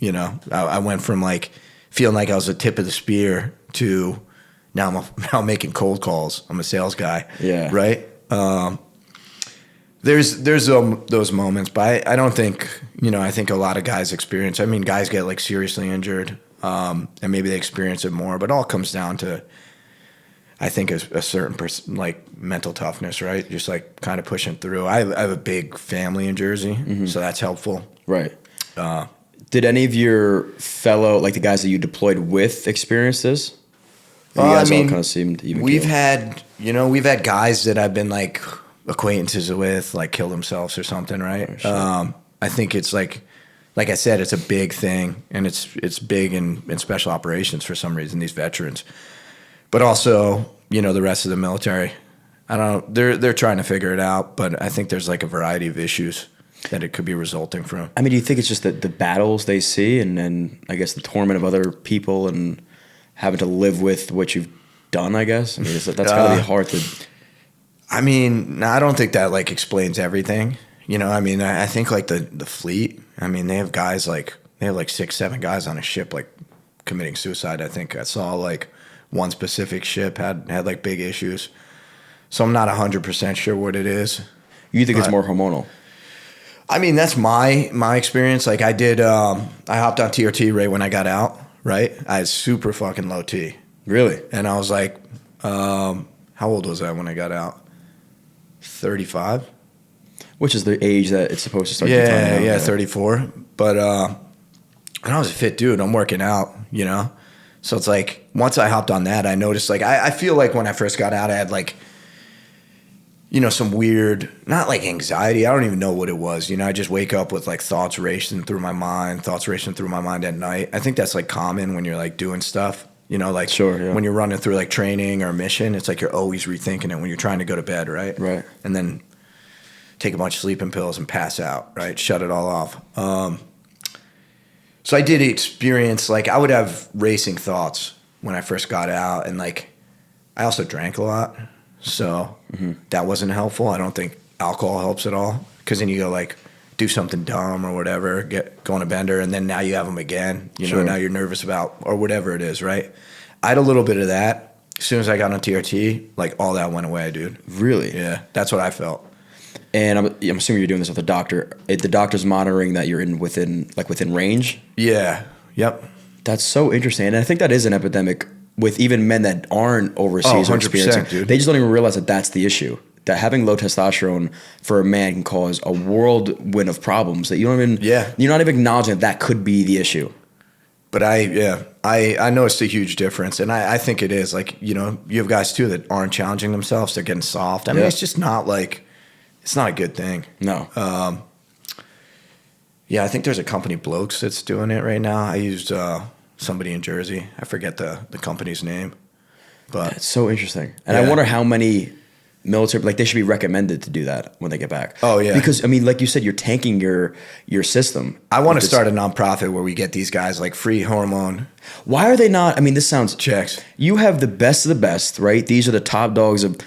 went from like feeling like I was the tip of the spear to now I'm making cold calls. I'm a sales guy. Yeah. Right. There's those moments, but I don't think, I think a lot of guys experience. I mean, guys get like seriously injured. and maybe they experience it more. But it all comes down to, I think, a certain like mental toughness, right? Just like kind of pushing through. I have a big family in Jersey, so that's helpful. Right. Did any of your fellow, like the guys that you deployed with, experience this? Or you guys all kind of seemed even. We've had guys that I've been like acquaintances with, like kill themselves or something, right? Sure. I think it's like I said, it's a big thing, and it's big in special operations for some reason. These veterans, but also the rest of the military. I don't know. They're trying to figure it out, but I think there's like a variety of issues that it could be resulting from. I mean, do you think it's just the battles they see, and then I guess the torment of other people and having to live with what you've done, I guess? I mean, that's got to be hard to... I mean, no, I don't think that, like, explains everything. I mean, I think, like, the fleet, I mean, they have guys, like, 6, 7 guys on a ship, like, committing suicide. I think I saw, like, one specific ship had like, big issues. So I'm not 100% sure what it is. You think it's more hormonal? I mean, that's my experience. Like, I hopped on TRT right when I got out. Right? I had super fucking low T. Really? And I was like, how old was I when I got out? 35? Which is the age that it's supposed to start declining out. Yeah, 34. But and I was a fit dude. I'm working out, So it's like, once I hopped on that, I noticed, like, I feel like when I first got out, I had, like, some weird, not like anxiety. I don't even know what it was. I just wake up with like thoughts racing through my mind at night. I think that's like common when you're like doing stuff, like sure, yeah. When you're running through like training or a mission, it's like you're always rethinking it when you're trying to go to bed, right? Right. And then take a bunch of sleeping pills and pass out, right? Shut it all off. So I did experience, like, I would have racing thoughts when I first got out, and like I also drank a lot. So that wasn't helpful. I don't think alcohol helps at all, because then you go like do something dumb or whatever, go on a bender, and then now you have them again. Now you're nervous about or whatever it is, right? I had a little bit of that. As soon as I got on TRT, like all that went away, dude. Really? Yeah, that's what I felt. And I'm assuming you're doing this with the doctor. The doctor's monitoring that you're within range? Yeah. Yep. That's so interesting. And I think that is an epidemic with even men that aren't overseas or experiencing. Dude. They just don't even realize that that's the issue. That having low testosterone for a man can cause a whirlwind of problems that you don't even... Yeah. You're not even acknowledging that could be the issue. But I noticed a huge difference, and I think it is. Like, you have guys too that aren't challenging themselves. They're getting soft. I mean, it's just not like... It's not a good thing. No. Yeah, I think there's a company, Blokes, that's doing it right now. I used somebody in Jersey. I forget the company's name. But that's so interesting. And I wonder how many military, like, they should be recommended to do that when they get back. Oh, yeah. Because, I mean, like you said, you're tanking your system. I want to start a nonprofit where we get these guys, like, free hormone. Why are they not? I mean, this sounds... Checks. You have the best of the best, right? These are the top dogs of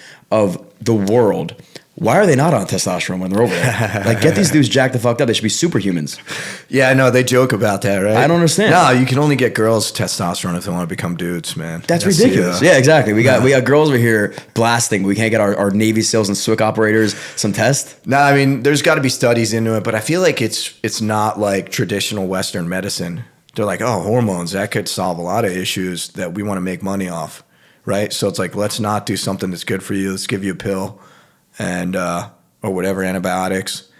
the world. Why are they not on testosterone when they're over there? Like, get these dudes jacked the fuck up. They should be superhumans. Yeah, I know. They joke about that, right? I don't understand. No, you can only get girls testosterone if they want to become dudes, man. That's ridiculous. Yeah, exactly. We got girls over here blasting. We can't get our Navy SEALs and SWCC operators some test. No, I mean, there's got to be studies into it, but I feel like it's not like traditional Western medicine. They're like, oh, hormones, that could solve a lot of issues that we want to make money off, right? So it's like, let's not do something that's good for you. Let's give you a pill. And or whatever, antibiotics.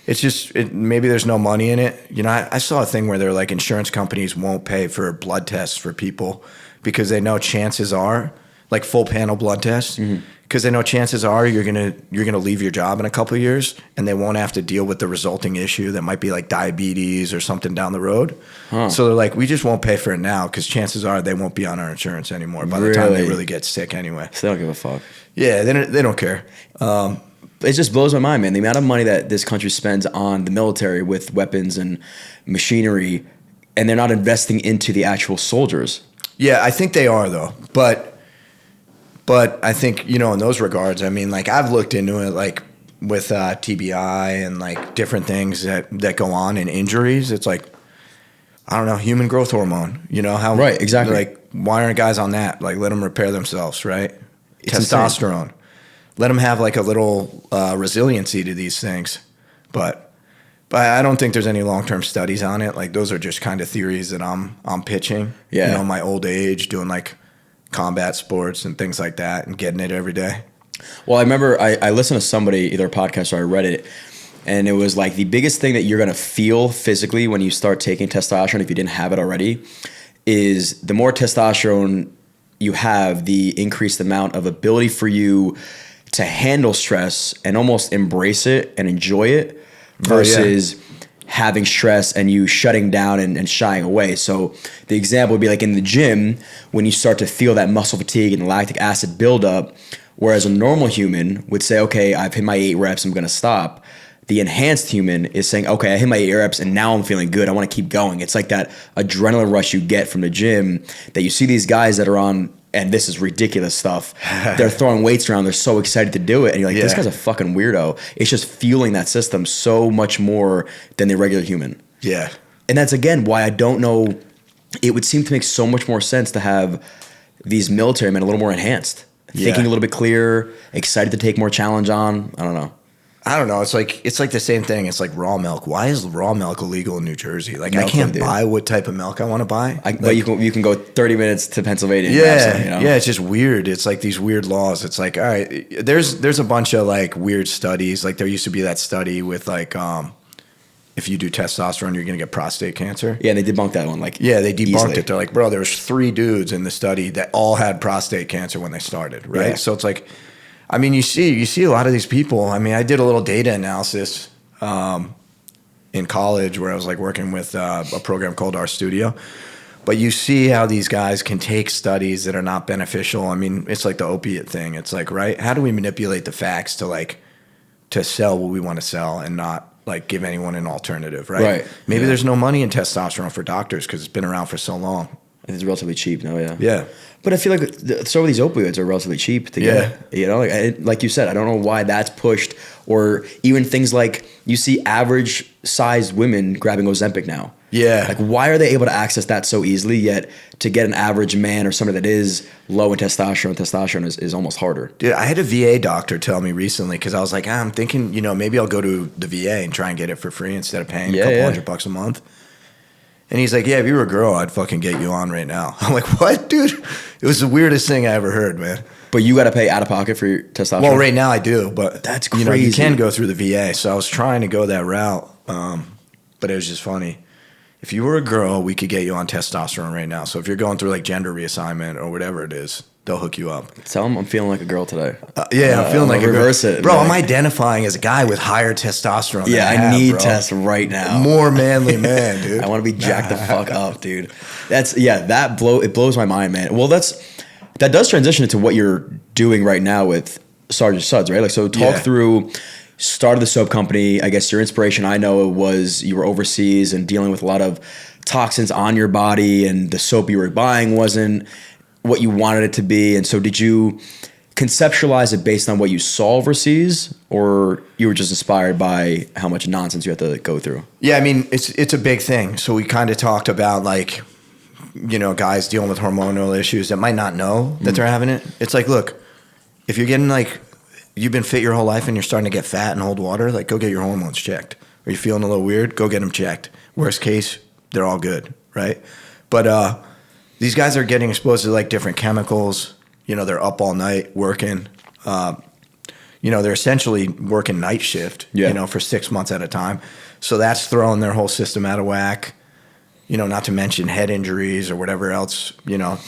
It's just maybe there's no money in it. I saw a thing where they're like, insurance companies won't pay for blood tests for people because they know chances are, like full panel blood tests, because they know chances are you're gonna leave your job in a couple of years, and they won't have to deal with the resulting issue that might be like diabetes or something down the road. So they're like, we just won't pay for it now because chances are they won't be on our insurance anymore by the time they really get sick anyway. So they don't give a fuck. Yeah, they don't care. It just blows my mind, man. The amount of money that this country spends on the military with weapons and machinery, and they're not investing into the actual soldiers. Yeah, I think they are, though. But I think, in those regards, I mean, like, I've looked into it, like, with TBI and, like, different things that go on in injuries. It's like, I don't know, human growth hormone. How right, exactly. Like, why aren't guys on that? Like, let them repair themselves, right? It's testosterone. Insane. Let them have like a little resiliency to these things. But But I don't think there's any long-term studies on it. Like those are just kind of theories that I'm pitching. Yeah. You know, my old age, doing like combat sports and things like that, and getting it every day. Well, I remember I listened to somebody, either a podcast or I read it, and it was like the biggest thing that you're going to feel physically when you start taking testosterone, if you didn't have it already, is the more testosterone you have, the increased amount of ability for you to handle stress and almost embrace it and enjoy it versus having stress and you shutting down and shying away. So the example would be like in the gym, when you start to feel that muscle fatigue and lactic acid buildup, whereas a normal human would say, okay, I've hit my 8 reps, I'm going to stop. The enhanced human is saying, okay, I hit my 8 reps and now I'm feeling good. I want to keep going. It's like that adrenaline rush you get from the gym that you see these guys that are on, and this is ridiculous stuff. They're throwing weights around. They're so excited to do it. And you're like, this guy's a fucking weirdo. It's just fueling that system so much more than the regular human. Yeah. And that's, again, why I don't know. It would seem to make so much more sense to have these military men a little more enhanced. Thinking a little bit clearer, excited to take more challenge on. I don't know. It's like the same thing. It's like raw milk. Why is raw milk illegal in New Jersey? Like Milk I can't dude. buy what type of milk I want to buy. But you can go 30 minutes to Pennsylvania. And Yeah, grab some, you know? yeah, it's just weird. It's like these weird laws. It's like, all right, there's a bunch of like weird studies. Like there used to be that study with like if you do testosterone, you're gonna get prostate cancer. Yeah, and they debunked that one. Like, Yeah, they debunked easily. it. They're like, bro, there was 3 dudes in the study that all had prostate cancer when they started, right? Yeah. So it's like, I mean, you see a lot of these people. I mean, I did a little data analysis in college where I was like working with a program called Our Studio. But you see how these guys can take studies that are not beneficial. I mean, it's like the opiate thing. It's like, right? How do we manipulate the facts to sell what we want to sell and not like give anyone an alternative, right? Right. Maybe there's no money in testosterone for doctors because it's been around for so long. It's relatively cheap. No, yeah. Yeah. But I feel like some of these opioids are relatively cheap to get. You know, like you said, I don't know why that's pushed, or even things like you see average sized women grabbing Ozempic now. Yeah. Like, why are they able to access that so easily, yet to get an average man or somebody that is low in testosterone is almost harder. Dude, I had a VA doctor tell me recently because I was like, I'm thinking, maybe I'll go to the VA and try and get it for free instead of paying a couple $100 a month. And he's like, yeah, if you were a girl, I'd fucking get you on right now. I'm like, what, dude? It was the weirdest thing I ever heard, man. But you got to pay out of pocket for your testosterone? Well, right now I do, but that's you crazy. You can go through the VA. So I was trying to go that route, but it was just funny. If you were a girl, we could get you on testosterone right now. So if you're going through like gender reassignment or whatever it is, they'll hook you up. Tell them I'm feeling like a girl today. I'm feeling like a girl. Reverse it. Bro, man. I'm identifying as a guy with higher testosterone. Yeah, than I need bro. test right now. More manly man, dude. I want to be jacked the fuck up, dude. It blows my mind, man. Well, that does transition into what you're doing right now with Sergeant Suds, right? Like, so talk through started the soap company. I guess your inspiration, I know, was you were overseas and dealing with a lot of toxins on your body, and the soap you were buying wasn't what you wanted it to be. And so did you conceptualize it based on what you saw overseas, or you were just inspired by how much nonsense you had to go through? Yeah, I mean, it's a big thing. So we kind of talked about like, guys dealing with hormonal issues that might not know that they're having it. It's like, look, if you're getting like, you've been fit your whole life and you're starting to get fat and hold water, like go get your hormones checked. Or you're feeling a little weird, go get them checked. Worst case, they're all good, right? But these guys are getting exposed to like different chemicals. They're up all night working. They're essentially working night shift, for 6 months at a time. So that's throwing their whole system out of whack. Not to mention head injuries or whatever else,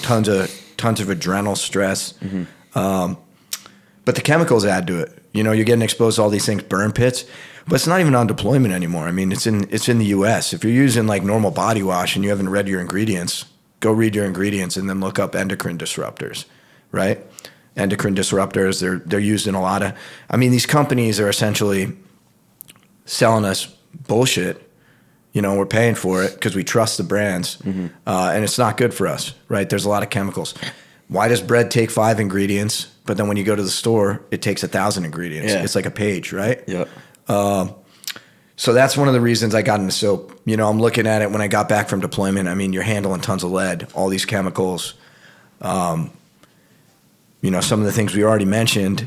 tons of adrenal stress. Mm-hmm. But the chemicals add to it. You're getting exposed to all these things, burn pits. But it's not even on deployment anymore. I mean, it's in the U.S. If you're using like normal body wash and you haven't read your ingredients, go read your ingredients and then look up endocrine disruptors, right? Endocrine disruptors, they're used in a lot of. I mean, these companies are essentially selling us bullshit. We're paying for it because we trust the brands, and it's not good for us, right? There's a lot of chemicals. Why does bread take 5 ingredients, but then when you go to the store, it takes 1,000 ingredients? Yeah. It's like a page, right? Yeah. So that's one of the reasons I got into soap. I'm looking at it when I got back from deployment. I mean, you're handling tons of lead, all these chemicals, some of the things we already mentioned.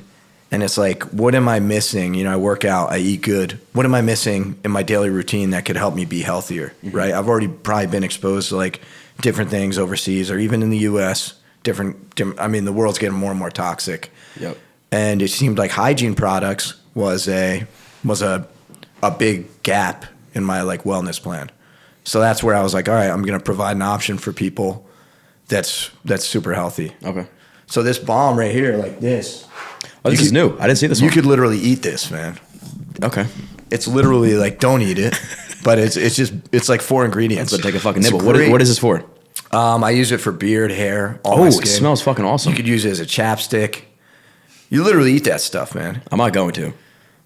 And it's like, what am I missing? You know, I work out, I eat good. What am I missing in my daily routine that could help me be healthier, right? I've already probably been exposed to like different things overseas or even in the U.S. Different. I mean, the world's getting more and more toxic. Yep. And it seemed like hygiene products was a big gap in my like wellness plan. So that's where I was like, all right, I'm going to provide an option for people that's super healthy. Okay. So this balm right here, like this. Oh, this is new. I didn't see this You one. could literally eat this, man. Okay. It's literally like, don't eat it, but it's like 4 ingredients. So take a fucking It's nibble. great. What is this for? I use it for beard, hair, all Oh, my it skin. smells fucking awesome. You could use it as a chapstick. You literally eat that stuff, man. I'm not going to.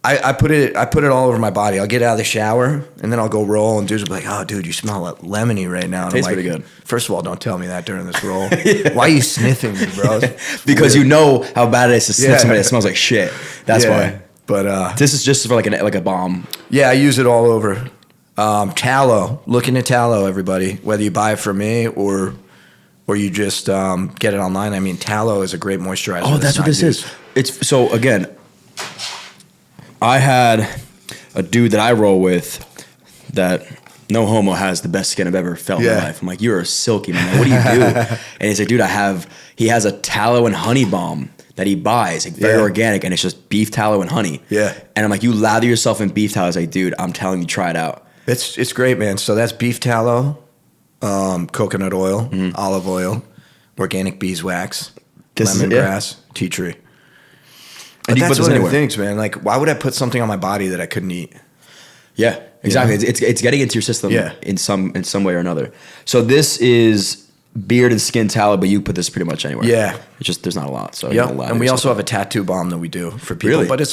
I put it all over my body. I'll get out of the shower and then I'll go roll and dudes will be like, oh, dude, you smell lemony right now. And Tastes I'm like, pretty good. First of all, don't tell me that during this roll. Why are you sniffing me, bro? Because you know how bad it is to sniff Yeah. somebody that smells like shit. That's why. But This is just for like a bomb. yeah, I use it all over. Tallow. Look into tallow, everybody. Whether you buy it from me or you just get it online. I mean, tallow is a great moisturizer. Oh, that's what this is. It's so again. I had a dude that I roll with that no homo has the best skin I've ever felt in my life. I'm like, you're a silky man. What do you do? And he's like, dude, he has a tallow and honey balm that he buys, like very organic, and it's just beef tallow and honey. Yeah. And I'm like, you lather yourself in beef tallow. I was like, dude, I'm telling you, try it out. It's great, man. So that's beef tallow, coconut oil, olive oil, organic beeswax, lemongrass, tea tree. And But you can that's put this one of the anywhere. things, man. Like, why would I put something on my body that I couldn't eat? Yeah, exactly. It's getting into your system in some way or another. So this is beard and skin tallow, but you put this pretty much anywhere. Yeah. It's just there's not a lot. So Yeah, and we also have a tattoo balm that we do for people. Really? But it's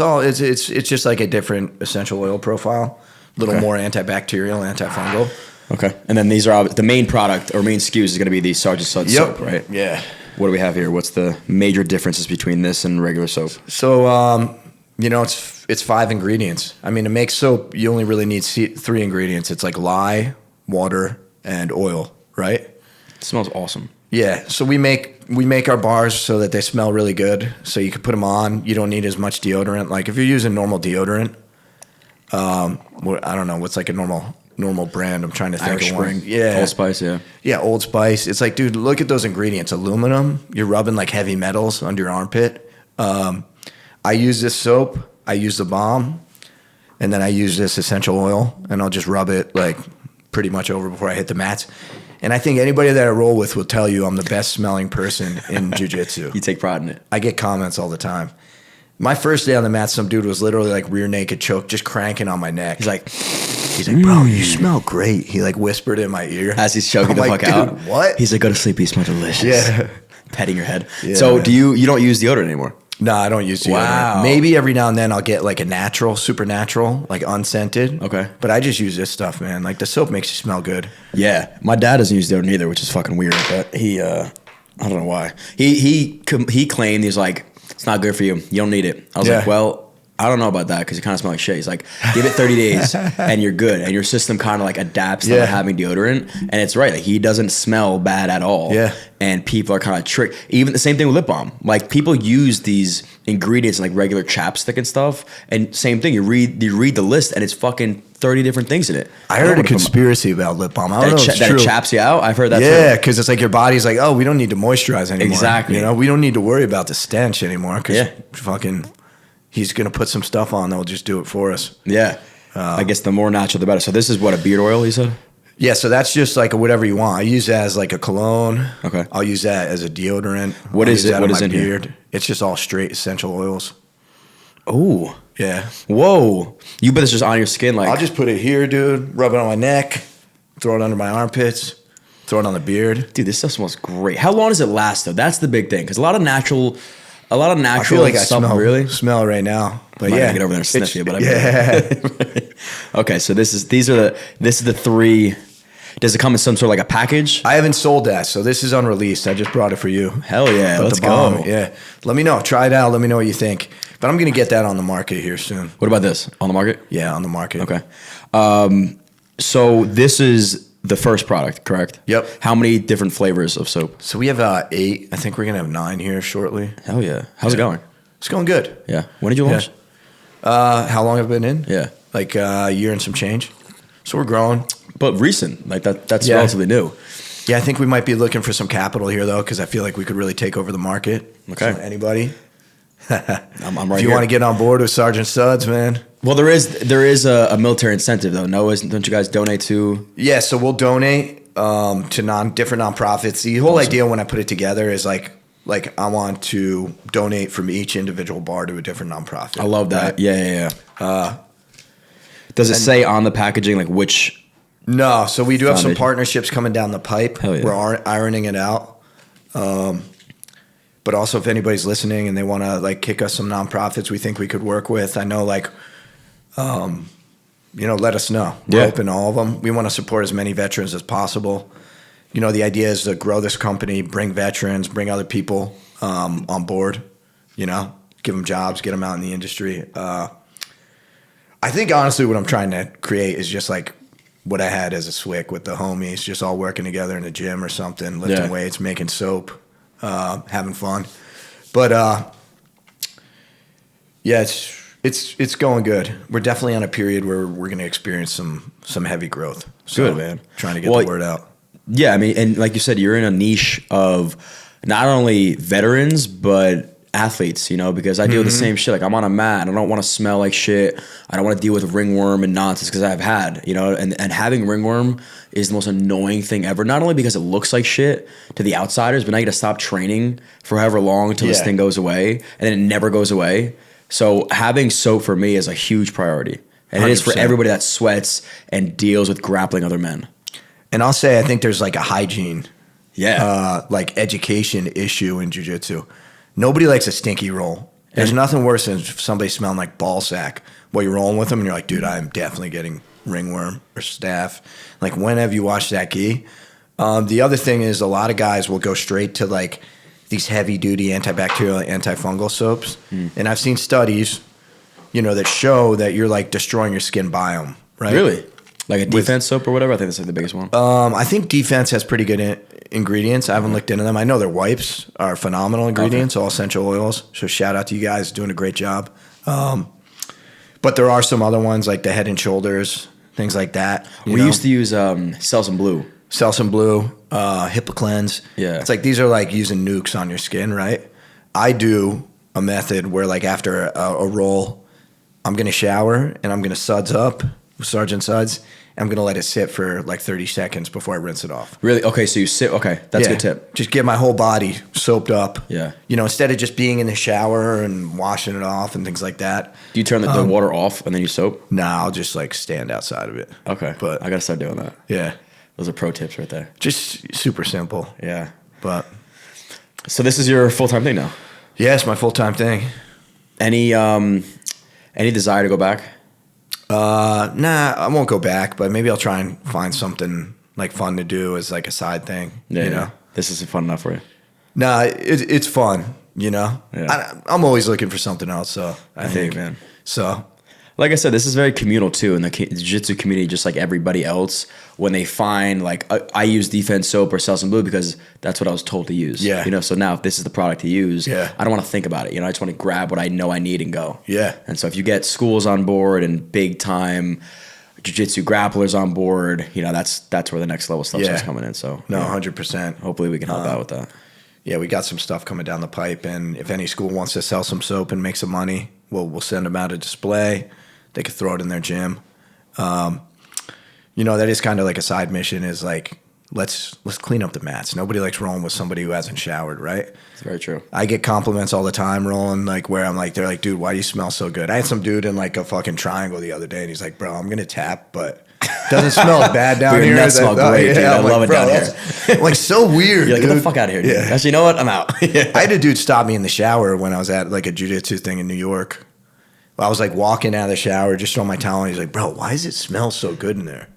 just like a different essential oil profile, a little more antibacterial, antifungal. Okay. And then these are the main product or main SKUs is going to be the Sergeant Suds soap, right? Yeah. What do we have here? What's the major differences between this and regular soap? So, it's 5 ingredients. I mean, to make soap, you only really need 3 ingredients. It's like lye, water, and oil, right? It smells awesome. Yeah. So we make our bars so that they smell really good. So you can put them on. You don't need as much deodorant. Like if you're using normal deodorant, I don't know what's like a normal brand. I'm trying to think Irish of one. Spring. Yeah. Old Spice, yeah. Yeah, Old Spice. It's like, dude, look at those ingredients. Aluminum. You're rubbing like heavy metals under your armpit. I use this soap. I use the balm, and then I use this essential oil, and I'll just rub it like pretty much over before I hit the mats. And I think anybody that I roll with will tell you I'm the best smelling person in jiu-jitsu. You take pride in it. I get comments all the time. My first day on the mat, some dude was literally like rear naked choke, just cranking on my neck. He's like, bro, you smell great. He like whispered in my ear As he's choking the fuck out. What? He's like, go to sleep. You smell delicious. Yeah. Petting your head. Yeah, So man. you don't use deodorant anymore? No, I don't use deodorant. Wow. Maybe every now and then I'll get like a natural, supernatural, like unscented. Okay. But I just use this stuff, man. Like the soap makes you smell good. Yeah, my dad doesn't use deodorant either, which is fucking weird. But he, I don't know why. He claimed he's like, it's not good for you. You don't need it. I was like, well, I don't know about that because you kind of smell like shit. He's like, give it 30 days and you're good, and your system kind of like adapts to not having deodorant. And it's right, like he doesn't smell bad at all. Yeah. And people are kind of tricked. Even the same thing with lip balm. Like people use these ingredients in like regular chapstick and stuff, and same thing. You read the list, and it's fucking 30 different things in it. I heard a conspiracy about lip balm. I don't know if it's that true. it chaps you out. I've heard that. Yeah, too. because it's like your body's like, oh, we don't need to moisturize anymore. Exactly. You know, we don't need to worry about the stench anymore because Yeah. fucking he's going to put some stuff on that will just do it for us. Yeah. I guess the more natural, the better. So this is what, a beard oil, you said? Yeah, so that's just like whatever you want. I use that as like a cologne. Okay. I'll use that as a deodorant. What I'll is use it? that What on is my in here? beard. It's just all straight essential oils. Oh. Yeah. Whoa. You put this just on your skin like... I'll just put it here, dude. Rub it on my neck. Throw it under my armpits. Throw it on the beard. Dude, this stuff smells great. How long does it last, though? That's the big thing. Because a lot of natural I feel like I stuff smell it right now. But Might yeah, not get over there and sniff you, but I mean, yeah. Okay, so this is the 3. Does it come in some sort of like a package? I haven't sold that, so this is unreleased. I just brought it for you. Hell yeah, Put let's the bomb. go. Yeah, let me know. Try it out. Let me know what you think. But I'm gonna get that on the market here soon. What about this? On the market? Yeah, on the market. Okay. So this is the first product, correct? Yep. How many different flavors of soap? So we have 8. I think we're gonna have 9 here shortly. Hell yeah. How's it going? It's going good. Yeah. When did you launch? How long have I been in? Yeah. Like a year and some change. So we're growing. But recent, like that's Yeah. relatively new. Yeah, I think we might be looking for some capital here, though, because I feel like we could really take over the market. Okay. So anybody? I'm right If you here. want to get on board with Sergeant Suds, man. Well, there is a military incentive though. No, don't you guys donate to? Yeah, so we'll donate to different nonprofits. The whole idea when I put it together is like I want to donate from each individual bar to a different nonprofit. I love that. Right? Yeah. Does it say on the packaging like which? No, so we do have some Foundation. partnerships coming down the pipe. Hell yeah. We're ironing it out. But also, if anybody's listening and they want to like kick us some nonprofits we think we could work with, I know let us know. We're Yeah. open to all of them. We want to support as many veterans as possible. The idea is to grow this company, bring veterans, bring other people on board. Give them jobs, get them out in the industry. I think honestly, what I'm trying to create is just like what I had as a SWCC with the homies, just all working together in the gym or something, lifting weights, making soap, having fun. But yeah, it's going good. We're definitely on a period where we're going to experience some heavy growth. So, Good, man. Trying to get the word out. Yeah, I mean, and like you said, you're in a niche of not only veterans but athletes, because I deal with the same shit. Like I'm on a mat, and I don't want to smell like shit. I don't want to deal with ringworm and nonsense because I've had, and having ringworm is the most annoying thing ever. Not only because it looks like shit to the outsiders, but now you got to stop training for however long until this thing goes away, and then it never goes away. So having soap for me is a huge priority, and 100%. It is for everybody that sweats and deals with grappling other men. And I'll say I think there's like a hygiene, like education issue in jiu-jitsu. Nobody likes a stinky roll. There's nothing worse than somebody smelling like ball sack while you're rolling with them, and you're like, dude, I'm definitely getting ringworm or staph. Like, when have you watched that gi? The other thing is a lot of guys will go straight to like these heavy-duty antibacterial, antifungal soaps, and I've seen studies, that show that you're like destroying your skin biome. Right? Really? Like a defense soap or whatever? I think that's like the biggest one. I think defense has pretty good ingredients. I haven't looked into them. I know their wipes are phenomenal ingredients, all essential oils. So shout out to you guys, doing a great job. But there are some other ones like the Head and Shoulders, things like that. We used to use Selsun Blue. Selsun Blue, HIPAA Cleanse. Yeah. It's like these are like using nukes on your skin, right? I do a method where like after a roll, I'm going to shower and I'm going to suds up with Sergeant Suds. I'm going to let it sit for like 30 seconds before I rinse it off. Really? Okay, so you sit. Okay, that's a good tip. Just get my whole body soaped up. Yeah. Instead of just being in the shower and washing it off and things like that. Do you turn the water off and then you soap? Nah, I'll just like stand outside of it. Okay. But I got to start doing that. Yeah. Those are pro tips right there. Just super simple. Yeah. But. So this is your full-time thing now? Yeah, it's my full-time thing. Any desire to go back? Nah, I won't go back, but maybe I'll try and find something like fun to do as like a side thing. Yeah. This isn't fun enough for you. Nah, it's fun. Yeah. I'm always looking for something else. So I think, man. So, like I said, this is very communal too in the jiu-jitsu community, just like everybody else. When they find like I use defense soap or Selsun Blue because that's what I was told to use. Yeah. So now if this is the product to use, I don't want to think about it. I just want to grab what I know I need and go. Yeah. And so if you get schools on board and big time jiu-jitsu grapplers on board, that's where the next level stuff starts coming in. So no, 100%. Hopefully we can help out with that. Yeah, we got some stuff coming down the pipe, and if any school wants to sell some soap and make some money, we'll send them out a display. They could throw it in their gym. That is kind of like a side mission. Is like let's clean up the mats. Nobody likes rolling with somebody who hasn't showered, right? It's very true. I get compliments all the time rolling, like where I'm like, they're like, dude, why do you smell so good? I had some dude in like a fucking triangle the other day, and he's like, bro, I'm gonna tap, but it doesn't smell bad down Your here. nuts smell great, dude. I love it down here. Like so weird. You're like, dude. get the fuck out of here, dude. Actually, you know what? I'm out. I had a dude stop me in the shower when I was at like a jiu-jitsu thing in New York. I was like walking out of the shower, just throwing my towel on. He's like, bro, why does it smell so good in there?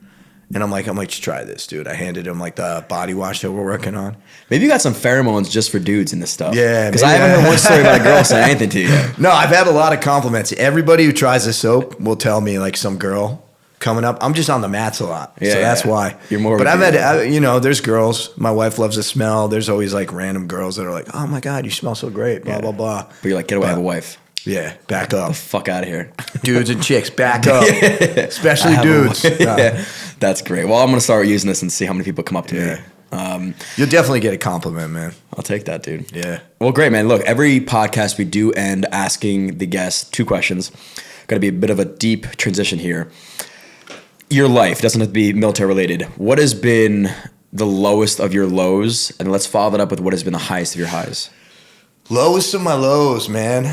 And I'm like, just try this, dude. I handed him like the body wash that we're working on. Maybe you got some pheromones just for dudes in this stuff. Yeah. Because I haven't heard one story about a girl saying anything to you. No, I've had a lot of compliments. Everybody who tries the soap will tell me like some girl, coming up. I'm just on the mats a lot, so that's why. You're more. But I've had, there's girls. My wife loves the smell. There's always like random girls that are like, "Oh my god, you smell so great." Blah blah blah. But you're like, get away, I have a wife. Yeah, back up. The fuck out of here. Dudes and chicks, back up. Especially dudes. That's great. Well, I'm going to start using this and see how many people come up to me. You'll definitely get a compliment, man. I'll take that, dude. Yeah. Well, great, man. Look, every podcast we do end asking the guests 2 questions. Got to be a bit of a deep transition here. Your life doesn't have to be military related. What has been the lowest of your lows? And let's follow that up with what has been the highest of your highs. Lowest of my lows, man.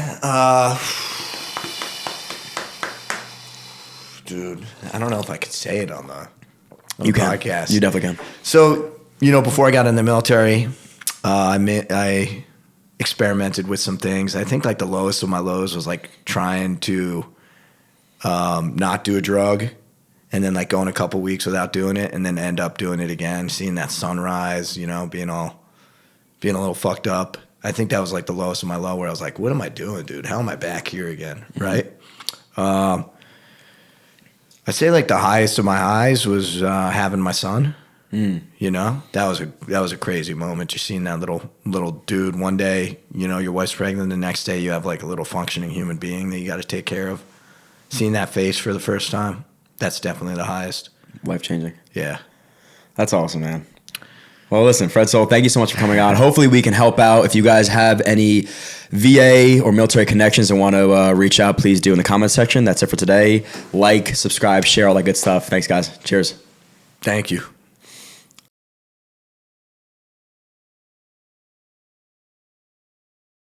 Dude, I don't know if I could say it on the podcast. You definitely can. So, before I got in the military, I experimented with some things. I think like the lowest of my lows was like trying to not do a drug and then like going a couple weeks without doing it and then end up doing it again, seeing that sunrise, being a little fucked up. I think that was like the lowest of my low where I was like, what am I doing, dude? How am I back here again? Right? I'd say like the highest of my highs was having my son. That was a crazy moment. Just seeing that little dude. One day, your wife's pregnant. The next day, you have like a little functioning human being that you got to take care of. Seeing that face for the first time, that's definitely the highest. Life changing. Yeah, that's awesome, man. Well, listen, Fred Soule, thank you so much for coming on. Hopefully we can help out. If you guys have any VA or military connections and want to reach out, please do in the comment section. That's it for today. Like, subscribe, share, all that good stuff. Thanks, guys. Cheers. Thank you.